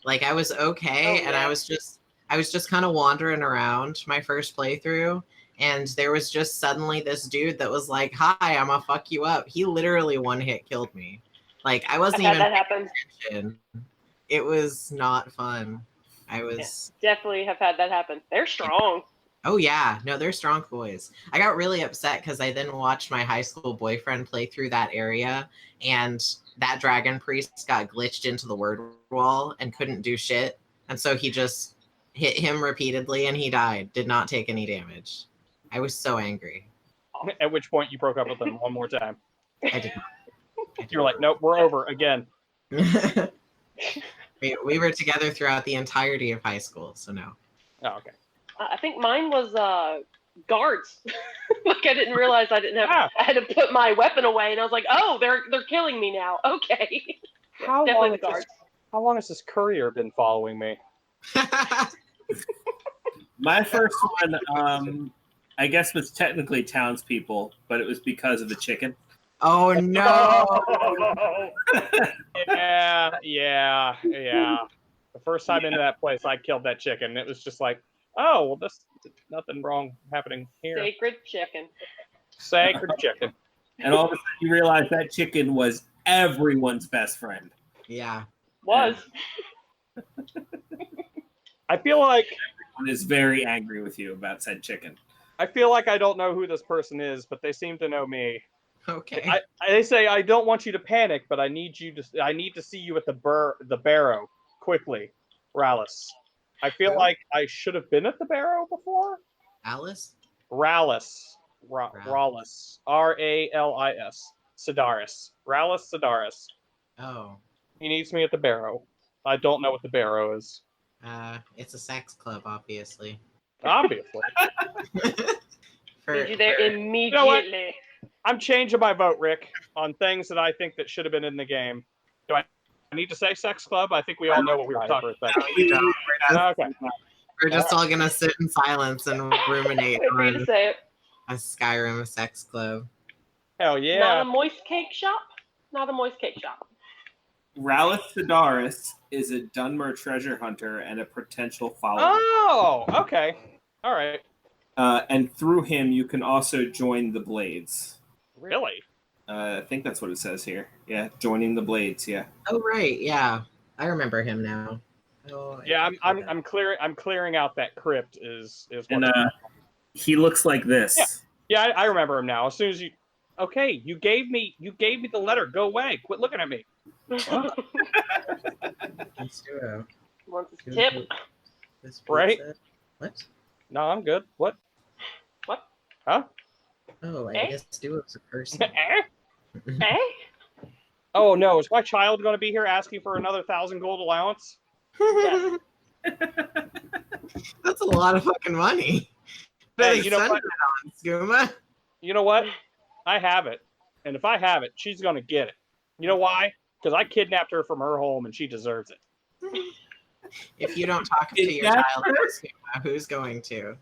Like, I was okay, and I was just kind of wandering around my first playthrough, and there was just suddenly this dude that was like, hi, I'm gonna fuck you up. He literally one hit killed me. Like, I wasn't even that happen. attention. It was not fun. I was definitely have had that happen. They're strong. Oh yeah, no, they're strong boys. I got really upset because I then watched my high school boyfriend play through that area, and that dragon priest got glitched into the word wall and couldn't do shit, and so he just hit him repeatedly and he died. Did not take any damage. I was so angry. At which point you broke up with him one more time. I did not. You were like, nope, we're over again. We were together throughout the entirety of high school, so no. Oh, okay. I think mine was guards. Like, I didn't realize I didn't have. I had to put my weapon away, and I was like, "Oh, they're killing me now." Okay. How long has this courier been following me? My first one, I guess, was technically townspeople, but it was because of the chicken. Oh no! Yeah. The first time into that place, I killed that chicken. It was just like, oh, well, there's nothing wrong happening here. Sacred chicken. And all of a sudden you realize that chicken was everyone's best friend. Yeah. Was. I feel like everyone is very angry with you about said chicken. I feel like I don't know who this person is, but they seem to know me. Okay. They say, I don't want you to panic, but I need to see you at the barrow quickly, Rallis. I feel like I should have been at the barrow before. Alice? Rallis. Rallis. R-A-L-I-S. Sidaris. Rallis Sidaris. Oh. He needs me at the barrow. I don't know what the barrow is. It's a sex club, obviously. Obviously. Need you there immediately. You know what? I'm changing my vote, Rick, on things that I think that should have been in the game. Do I need to say sex club? I think we all know what we were talking about. Okay. We're just all gonna sit in silence and ruminate on a Skyrim sex club. Hell yeah! Not a moist cake shop. Rallis Sidaris is a Dunmer treasure hunter and a potential follower. Oh, okay. All right. And through him, you can also join the Blades. Really? I think that's what it says here. Yeah, joining the Blades. Yeah. Oh right, yeah, I remember him now. Oh, yeah, I'm clearing out that crypt. Is and he looks like this. Yeah, I remember him now. As soon as you, okay, you gave me the letter. Go away. Quit looking at me. Let's do it. Wants a tip. Right? What? No, I'm good. What? Huh? Oh, I guess Duo's a person. Eh? Oh no, is my child going to be here asking for another 1,000 gold allowance? Yes. That's a lot of fucking money. Hey, you know what? On, Skooma. You know what? I have it, and if I have it, she's going to get it. You know why? because I kidnapped her from her home and she deserves it. If you don't talk to your child, who's going to?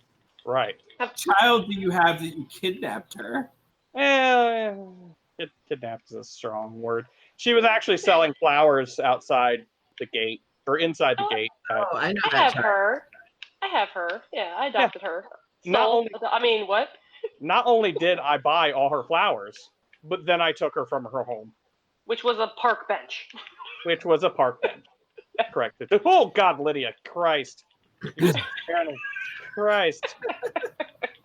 Right. What child do you have that you kidnapped her? Kidnapped is a strong word. She was actually selling flowers outside the gate or inside the gate. Oh, I know I that have child. her. I have her. Yeah, I adopted her. What? Not only did I buy all her flowers, but then I took her from her home. Which was a park bench. Which was a park bench. Correct. Oh, God, Lydia. Christ. Christ.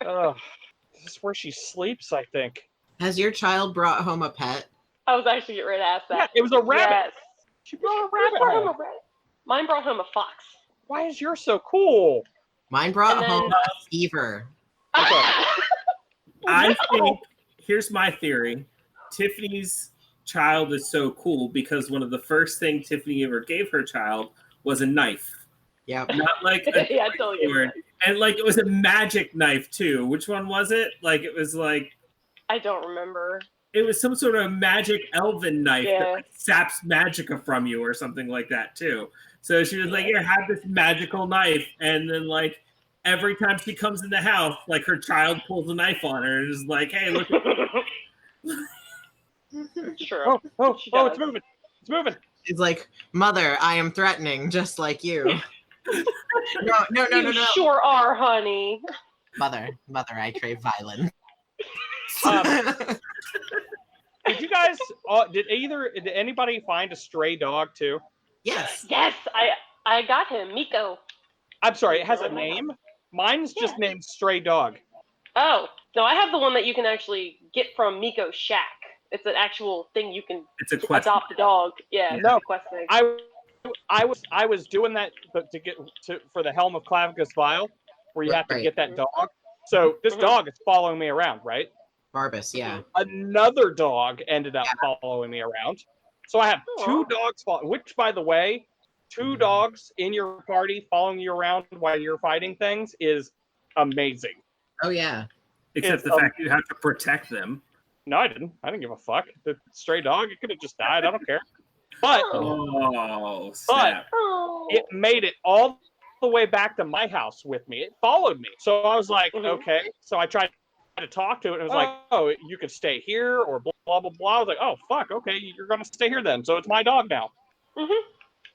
Oh, this is where she sleeps, I think. Has your child brought home a pet? I was actually getting ready to ask that. Yeah, it was a rabbit. Yes. She brought a rabbit home. Mine brought home a fox. Why is yours so cool? Mine brought home a fever. Okay. I think, here's my theory. Tiffany's child is so cool because one of the first things Tiffany ever gave her child was a knife. Yep. Not like a sword. And like it was a magic knife too. Which one was it? Like it was like I don't remember. It was some sort of magic elven knife that like, saps magicka from you or something like that too. So she was like, "Here, have this magical knife," and then like every time she comes in the house, like her child pulls a knife on her and is like, "Hey, look!" Sure. Oh, it's moving! It's moving! It's like, "Mother, I am threatening, just like you." No. You sure are, honey. Mother, I crave violence. Did you guys? Did anybody find a stray dog too? Yes. Yes, I got him, Miko. I'm sorry, it has a name. Mine's just named Stray Dog. Oh no, I have the one that you can actually get from Miko's shack. It's an actual thing you can adopt a dog. Yeah, it's a quest thing. I was doing that to get for the Helm of Clavicus Vial, where you have to get that dog. So this dog is following me around, right? Barbus, yeah. Another dog ended up following me around. So I have two dogs, which, by the way, two dogs in your party following you around while you're fighting things is amazing. Oh, yeah. Except the fact you have to protect them. No, I didn't. I didn't give a fuck. The stray dog, it could have just died. I don't care. But, it made it all the way back to my house with me. It followed me. So I was like, okay. So I tried to talk to it, and it was like, oh, you could stay here, or blah, blah, blah. I was like, oh, fuck, okay, you're going to stay here then. So it's my dog now.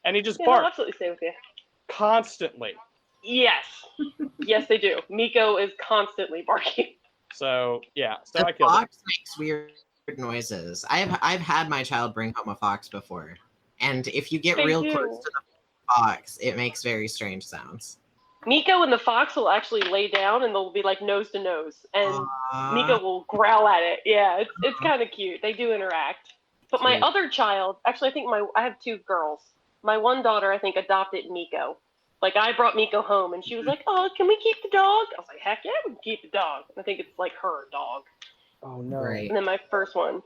And he just barks. I'll absolutely stay with you. Constantly. Yes. Yes, they do. Miko is constantly barking. So, yeah. So the I killed fox makes weird noises. I've had my child bring home a fox before. And if you get real close to the fox, it makes very strange sounds. Miko and the fox will actually lay down and they'll be like nose to nose. And Miko will growl at it. Yeah, it's kind of cute. They do interact. But my other child, actually, I have two girls. My one daughter, I think, adopted Miko. Like, I brought Miko home, and she was like, oh, can we keep the dog? I was like, heck yeah, we can keep the dog. I think it's, like, her dog. Oh, no. Right. And then my first one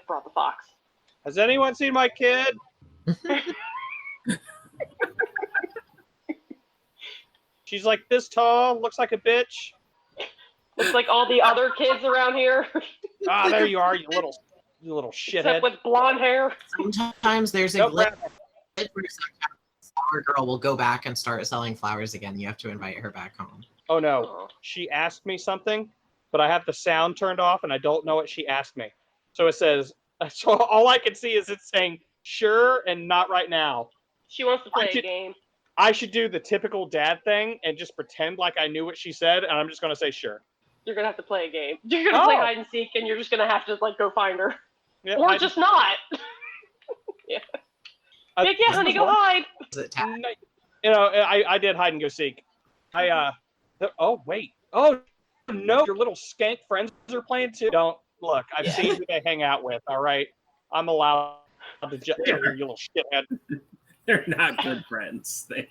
brought the fox. Has anyone seen my kid? She's like this tall, looks like a bitch. Looks like all the other kids around here. There you are, you little shithead. Except with blonde hair. Sometimes there's a glitch where some flower girl will go back and start selling flowers again. You have to invite her back home. Oh no, she asked me something, but I have the sound turned off and I don't know what she asked me. So it says, so all I can see is it saying sure and not right now. She wants to play a game. I should do the typical dad thing and just pretend like I knew what she said, and I'm just going to say sure. You're going to have to play a game. You're going to play hide and seek, and you're just going to have to like go find her. Yeah, or just not. Yeah. Yeah, honey, go hide. You know, I did hide and go seek. Oh, wait. Oh, no, your little skank friends are playing too. Don't look. I've seen who they hang out with. All right, I'm allowed to judge you little shithead. They're not good friends. They're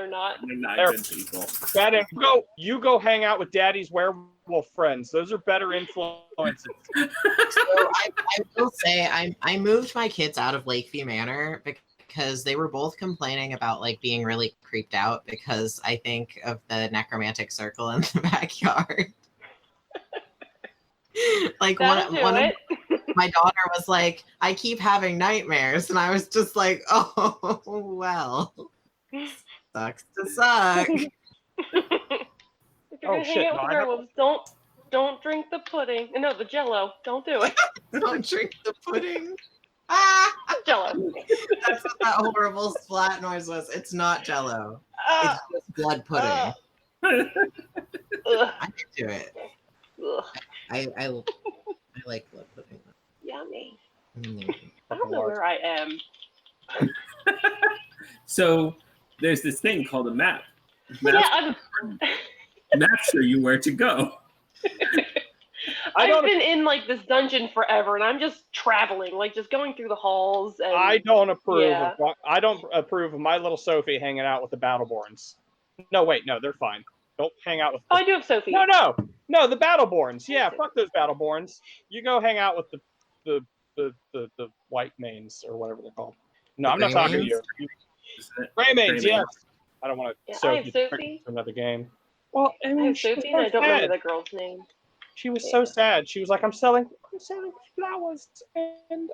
not. They're not good people. Daddy, you go hang out with Daddy's werewolf friends. Those are better influences. So I will say I moved my kids out of Lakeview Manor because they were both complaining about like being really creeped out because I think of the necromantic circle in the backyard. Like That'll do it. my daughter was like, I keep having nightmares, and I was just like, oh well, sucks to suck. If you're gonna hang out with the werewolves, don't drink the pudding. No, the Jello. Don't do it. Don't drink the pudding. Jello. That's what that horrible splat noise was. It's not Jello. It's just blood pudding. I can do it. I like blood pudding. Yummy. Mm. I don't know where I am. So there's this thing called a map. Yeah, Maps show you where to go. I've been in like this dungeon forever, and I'm just traveling, like just going through the halls. And I don't approve. I don't approve of my little Sophie hanging out with the Battleborns. No, wait, no, they're fine. Don't hang out with. I do have Sophie. No, the Battleborns. Yeah, fuck those Battleborns. You go hang out with the white mains or whatever they're called. No, I'm not talking to you. Gray mains, yes. I don't want to. I have Sophie. Another game. Well, I have Sophie, and I don't remember the girl's name. She was so sad. She was like, I'm selling flowers, and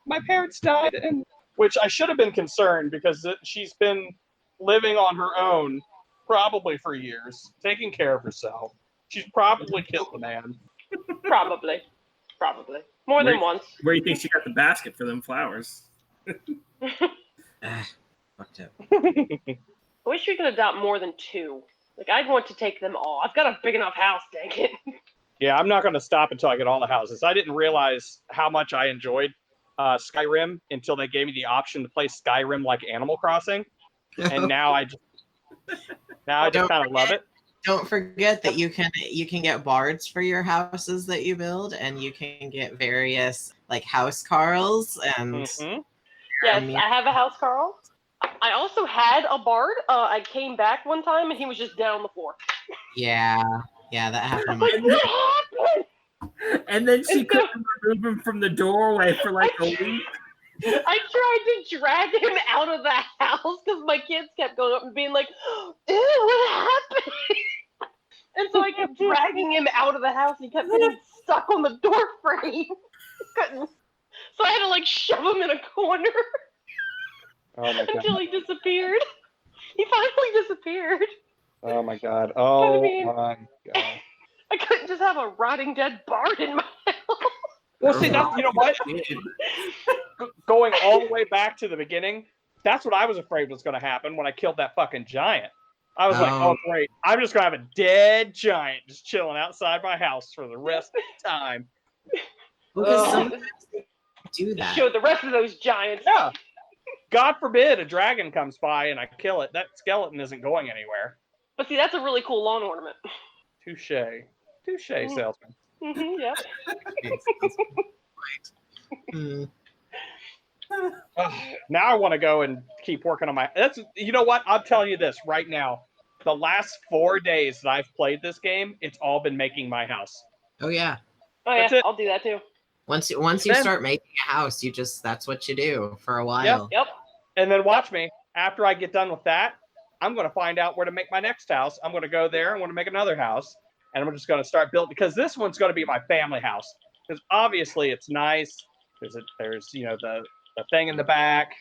my parents died, and which I should have been concerned because she's been living on her own probably for years, taking care of herself. She's probably killed the man. Probably. More than once. Where do you think she got the basket for them flowers? Fucked up. I wish we could adopt more than 2. Like, I'd want to take them all. I've got a big enough house, dang it. Yeah, I'm not going to stop until I get all the houses. I didn't realize how much I enjoyed Skyrim until they gave me the option to play Skyrim like Animal Crossing, and now I just kind of love it. Don't forget that you can get bards for your houses that you build, and you can get various like house carls and. Mm-hmm. Yes, I have a house carl. I also had a bard. I came back one time and he was just down on the floor. Yeah, that happened. What happened? And then she couldn't remove him from the doorway for like a week. I tried to drag him out of the house because my kids kept going up and being like, "Ew, what happened?" And so I kept dragging him out of the house. He kept getting stuck on the door frame. Couldn't. So I had to like shove him in a corner. Oh my God. Until he disappeared. He finally disappeared. Oh my God. Oh my God. I couldn't just have a rotting dead bard in my house. Well, see, that's, you know what? Going all the way back to the beginning, that's what I was afraid was going to happen when I killed that fucking giant. I was like, oh, great. I'm just going to have a dead giant just chilling outside my house for the rest of the time. Because sometimes they do that. Show the rest of those giants. Yeah. God forbid a dragon comes by and I kill it. That skeleton isn't going anywhere. But see, that's a really cool lawn ornament. Touche, salesman. Mm-hmm, yeah. Now I want to go and keep working on my. You know what? I'm telling you this right now. The last 4 days that I've played this game, it's all been making my house. Oh yeah. I'll do that too. Once you start making a house, that's what you do for a while. Yep. And then watch me. After I get done with that, I'm going to find out where to make my next house. I'm going to go there. I'm going to make another house. And I'm just going to start building, because this one's going to be my family house. Because obviously it's nice. There's the thing in the back.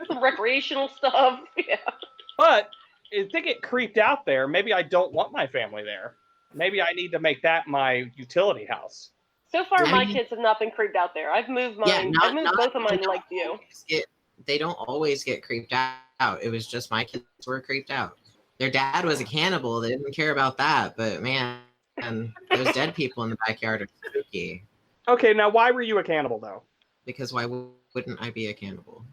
Some recreational stuff. Yeah. But if they get creeped out there, maybe I don't want my family there. Maybe I need to make that my utility house. So far, my kids have not been creeped out there. I've moved mine. I've moved both of mine like you. They don't always get creeped out. It was just my kids were creeped out. Their dad was a cannibal. They didn't care about that. But man, those dead people in the backyard are spooky. Okay, now why were you a cannibal though? Because why wouldn't I be a cannibal?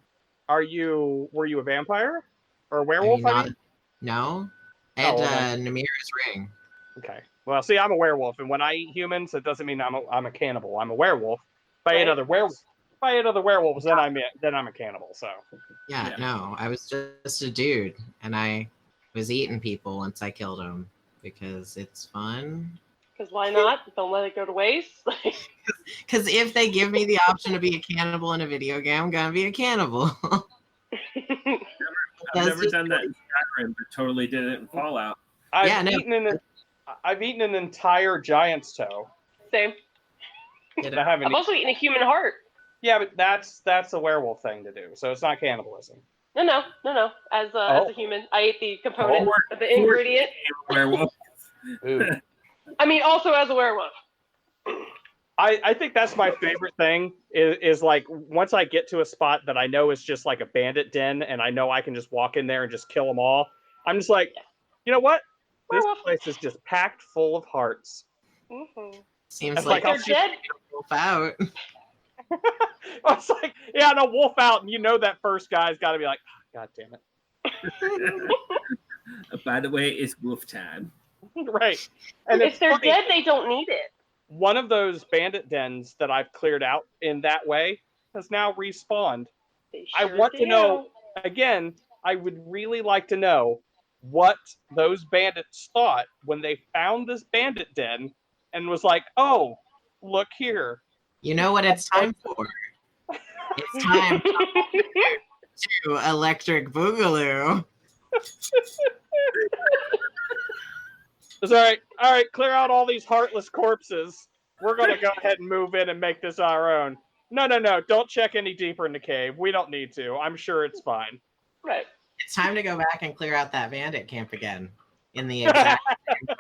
Were you a vampire or a werewolf? No, I had Namira's ring. Okay. Well, see, I'm a werewolf, and when I eat humans, it doesn't mean I'm a cannibal. I'm a werewolf. If I ate other werewolves, then I'm a cannibal. So. Yeah, no, I was just a dude, and I was eating people once I killed them because it's fun. Because why not? Don't let it go to waste. Because if they give me the option to be a cannibal in a video game, I'm gonna be a cannibal. I've never done that in Skyrim, but totally did it in Fallout. I've eaten an entire giant's toe. Same. I've also eaten a human heart. Yeah, but that's a werewolf thing to do, so it's not cannibalism. No. As a human, I ate the component, the ingredient. Werewolf. I mean, also as a werewolf. I think that's my favorite thing is like once I get to a spot that I know is just like a bandit den and I know I can just walk in there and just kill them all. I'm just like, you know what? This place is just packed full of hearts. Mm-hmm. Seems like they're dead. Wolf out. I was like, yeah, no, wolf out, and you know that first guy's got to be like, oh, God damn it. By the way, it's wolf time. Right. And if they're dead, they don't need it. One of those bandit dens that I've cleared out in that way has now respawned. I want to know, again, I would really like to know what those bandits thought when they found this bandit den and was like, oh, look here. You know what it's time for? It's time to Electric Boogaloo. It's all right, clear out all these heartless corpses. We're going to go ahead and move in and make this our own. No, don't check any deeper in the cave. We don't need to. I'm sure it's fine. Right. It's time to go back and clear out that bandit camp again. In the exact same way.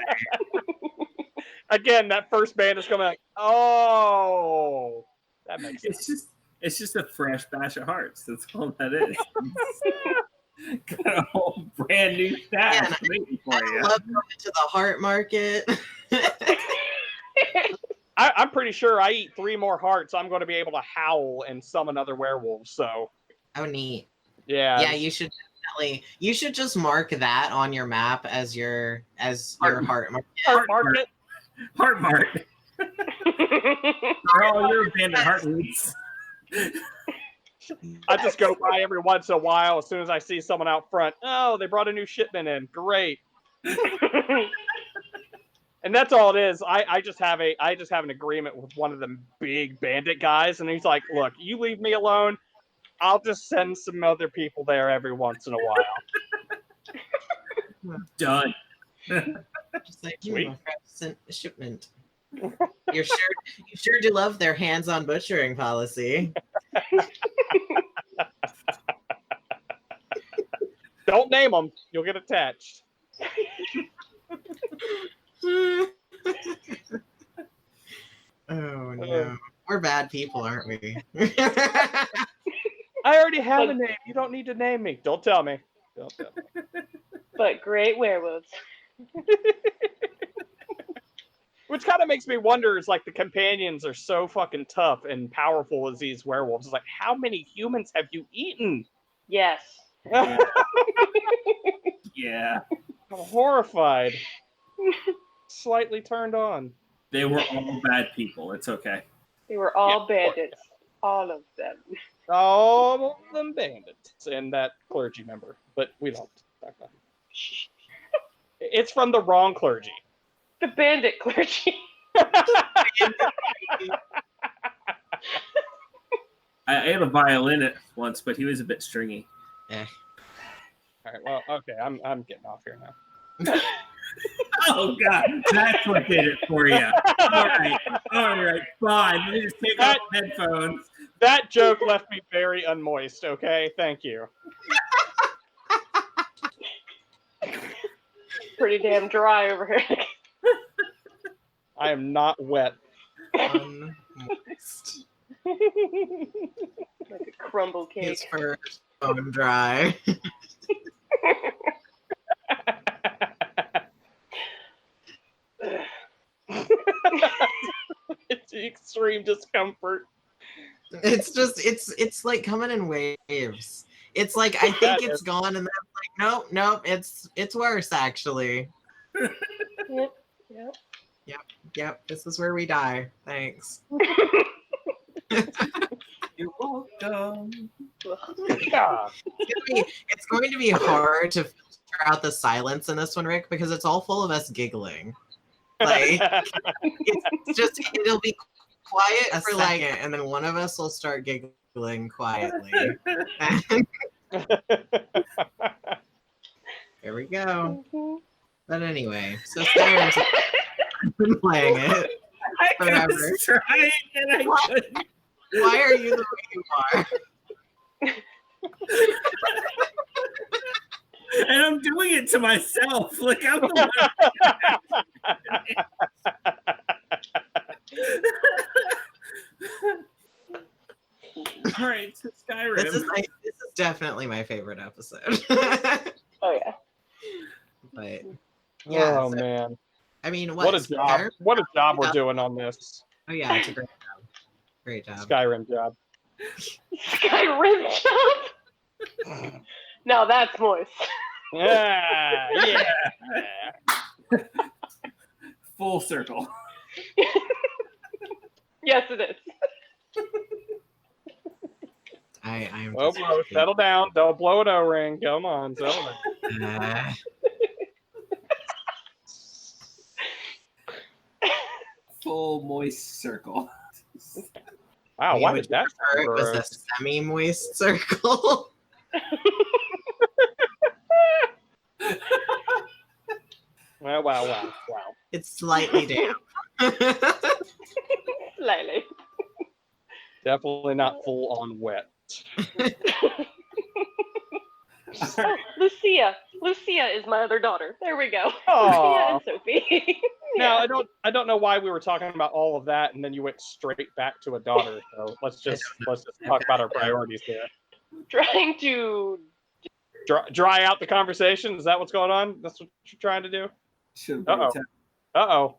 Again, that first bandit's coming like, oh, that makes sense. It's just a fresh batch of hearts. That's all that is. Got a whole brand new stash waiting for you. I love going to the heart market. I'm pretty sure I eat 3 more hearts. I'm going to be able to howl and summon other werewolves. So. Oh, neat. Yeah. Yeah, you should definitely. You should just mark that on your map as your heart market. Heart market. Heart mark. For all your bandit heart needs. I just go by every once in a while as soon as I see someone out front. Oh, they brought a new shipment in. Great. And that's all it is. I just have an agreement with one of the big bandit guys, and he's like, look, you leave me alone. I'll just send some other people there every once in a while. Done. Just like sent a shipment. You sure do love their hands-on butchering policy. Don't name them. You'll get attached. Oh no. We're bad people, aren't we? I already have a name. You don't need to name me. Don't tell me. Don't tell me. But great werewolves. Which kind of makes me wonder, is like the companions are so fucking tough and powerful as these werewolves. It's like, how many humans have you eaten? Yes. Yeah. I'm horrified. Slightly turned on. They were all bad people. It's okay. They were all bandits. All of them. All of them bandits. And that clergy member. But we don't talk about it. It's from the wrong clergy. The bandit clergy. I had a violinist once, but he was a bit stringy. Eh. All right, well, okay, I'm getting off here now. Oh God, that's what did it for you. All right, fine. Let me just take off headphones. That joke left me very unmoist. Okay, thank you. Pretty damn dry over here. I am not wet. Unmoist. Like a crumble cake. His fur is bone dry. It's extreme discomfort. It's like coming in waves. It's like I think it's gone, and then it's like nope, it's worse actually. Yep. This is where we die. Thanks. You're welcome. Yeah. It's going to be hard to filter out the silence in this one, Rick, because it's all full of us giggling. Like it'll be quiet for like, and then one of us will start giggling quietly. There we go. But anyway, so Skyrim's I've been playing it. Forever. Trying and I couldn't. Why are you the way you are? And I'm doing it to myself. Look out the All right, so Skyrim. This is definitely my favorite episode. Oh yeah. But yeah. Oh man. I mean, What a job! Skyrim? What a job we're doing on this Oh yeah, it's a great job. Great job. Skyrim job. Skyrim job. Now that's moist. Yeah. Full circle. Yes, it is. I'm Oh, bro, settle down. Don't blow an O-ring. Come on, settle down. Full moist circle. Wow, why did that? It was a semi-moist circle. Wow. It's slightly damp. Slightly. Definitely not full on wet. Oh, Lucia. Lucia is my other daughter. There we go. Aw. Lucia and Sophie. Now I don't know why we were talking about all of that and then you went straight back to a daughter. So let's just talk about our priorities here. Trying to Dry out the conversation. Is that what's going on? That's what you're trying to do? Uh-oh.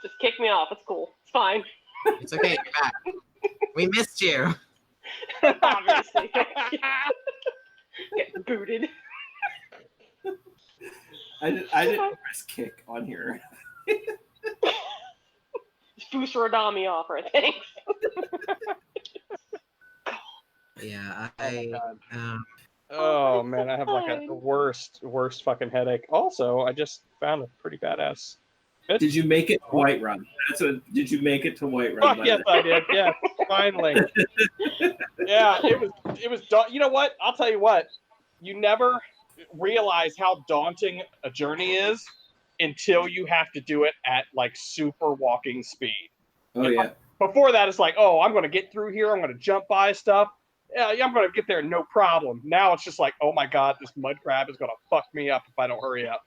just kick me off. It's cool. It's fine. It's okay, you're back. We missed you. Obviously. Get booted. I didn't press kick on here. Boost Rodami offer, thanks. Yeah, Oh man, I have like the worst fucking headache. Also, I just found a pretty badass. Did you make it to Whiterun? Did you make it to Whiterun? Fuck yes, I did. Yeah, finally. Yeah, it was. You know what? I'll tell you what. You never realize how daunting a journey is until you have to do it at like super walking speed. Oh yeah. Before that, it's like, oh, I'm going to get through here. I'm going to jump by stuff. Yeah, I'm going to get there, no problem. Now it's just like, oh my god, this mud crab is going to fuck me up if I don't hurry up.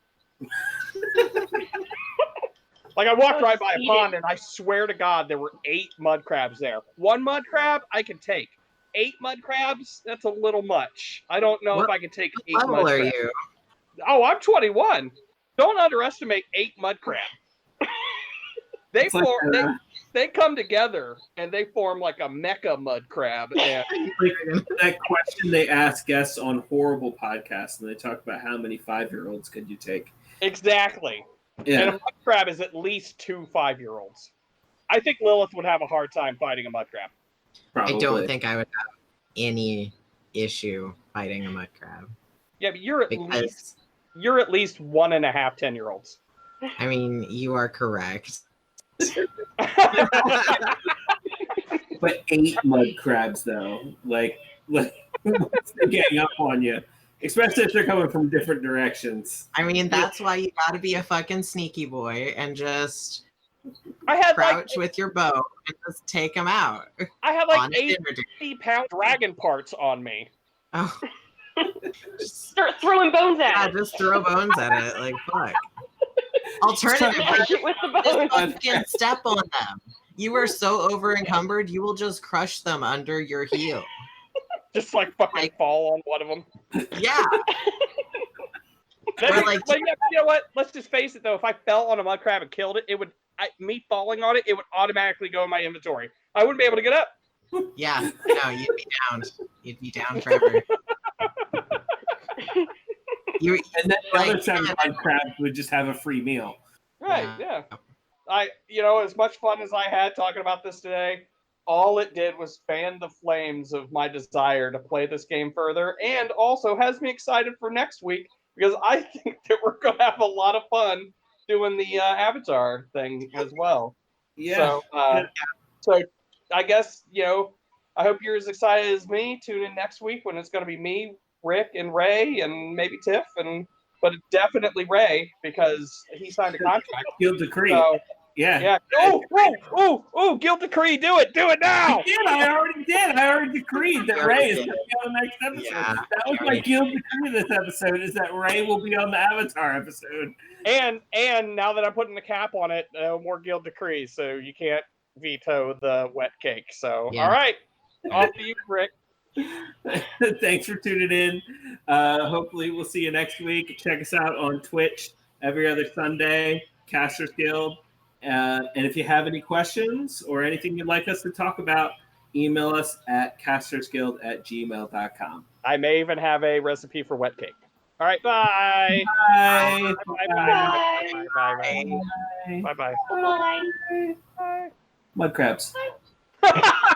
Like I walked right by a pond, and I swear to God, there were 8 mud crabs there. 1 mud crab I can take. 8 mud crabs, that's a little much. I don't know if I can take 8 mud crabs. What level are you? Oh, I'm 21. Don't underestimate 8 mud crab. They come together and they form like a mecha mud crab. And like that question they ask guests on horrible podcasts, and they talk about how many 5-year-olds could you take. Exactly. Yeah. And a mud crab is at least 2 5-year-olds. I think Lilith would have a hard time fighting a mud crab. Probably. I don't think I would have any issue fighting a mud crab. Yeah, but you're at least 1.5 10-year-olds. I mean, you are correct. But 8 mud crabs, though, like they're getting up on you, especially if they're coming from different directions. I mean, that's why you got to be a fucking sneaky boy and just crouch with your bow and just take them out. I had like 80-pound dragon parts on me. Oh, start throwing bones at it. Yeah, just throw bones at it. Like fuck. Alternatively, just fucking step on them. You are so over encumbered, you will just crush them under your heel. Just like fucking fall on one of them. Yeah. But you know what? Let's just face it though. If I fell on a mud crab and killed it, me falling on it, it would automatically go in my inventory. I wouldn't be able to get up. Yeah. No, you'd be down. You'd be down forever. And then the other 7 mud crabs would just have a free meal. Right, yeah. As much fun as I had talking about this today, all it did was fan the flames of my desire to play this game further, and also has me excited for next week, because I think that we're going to have a lot of fun doing the Avatar thing as well. Yeah. So I guess, I hope you're as excited as me. Tune in next week when it's going to be me, Rick, and Ray, and maybe Tiff, but definitely Ray, because he signed a contract. Field decree. Yeah. Oh, guild decree, do it now. I already decreed that Ray is going to be on the next episode. Yeah, that was my guild decree this episode, is that Ray will be on the Avatar episode. And now that I'm putting the cap on it, no more guild decrees, so you can't veto the wet cake. So, all right, off to you, Rick. Thanks for tuning in. Hopefully we'll see you next week. Check us out on Twitch every other Sunday, Casters Guild. And if you have any questions or anything you'd like us to talk about, email us at castersguild@gmail.com. I may even have a recipe for wet cake. All right, bye. Bye. Bye. Bye. Mud crabs. Bye.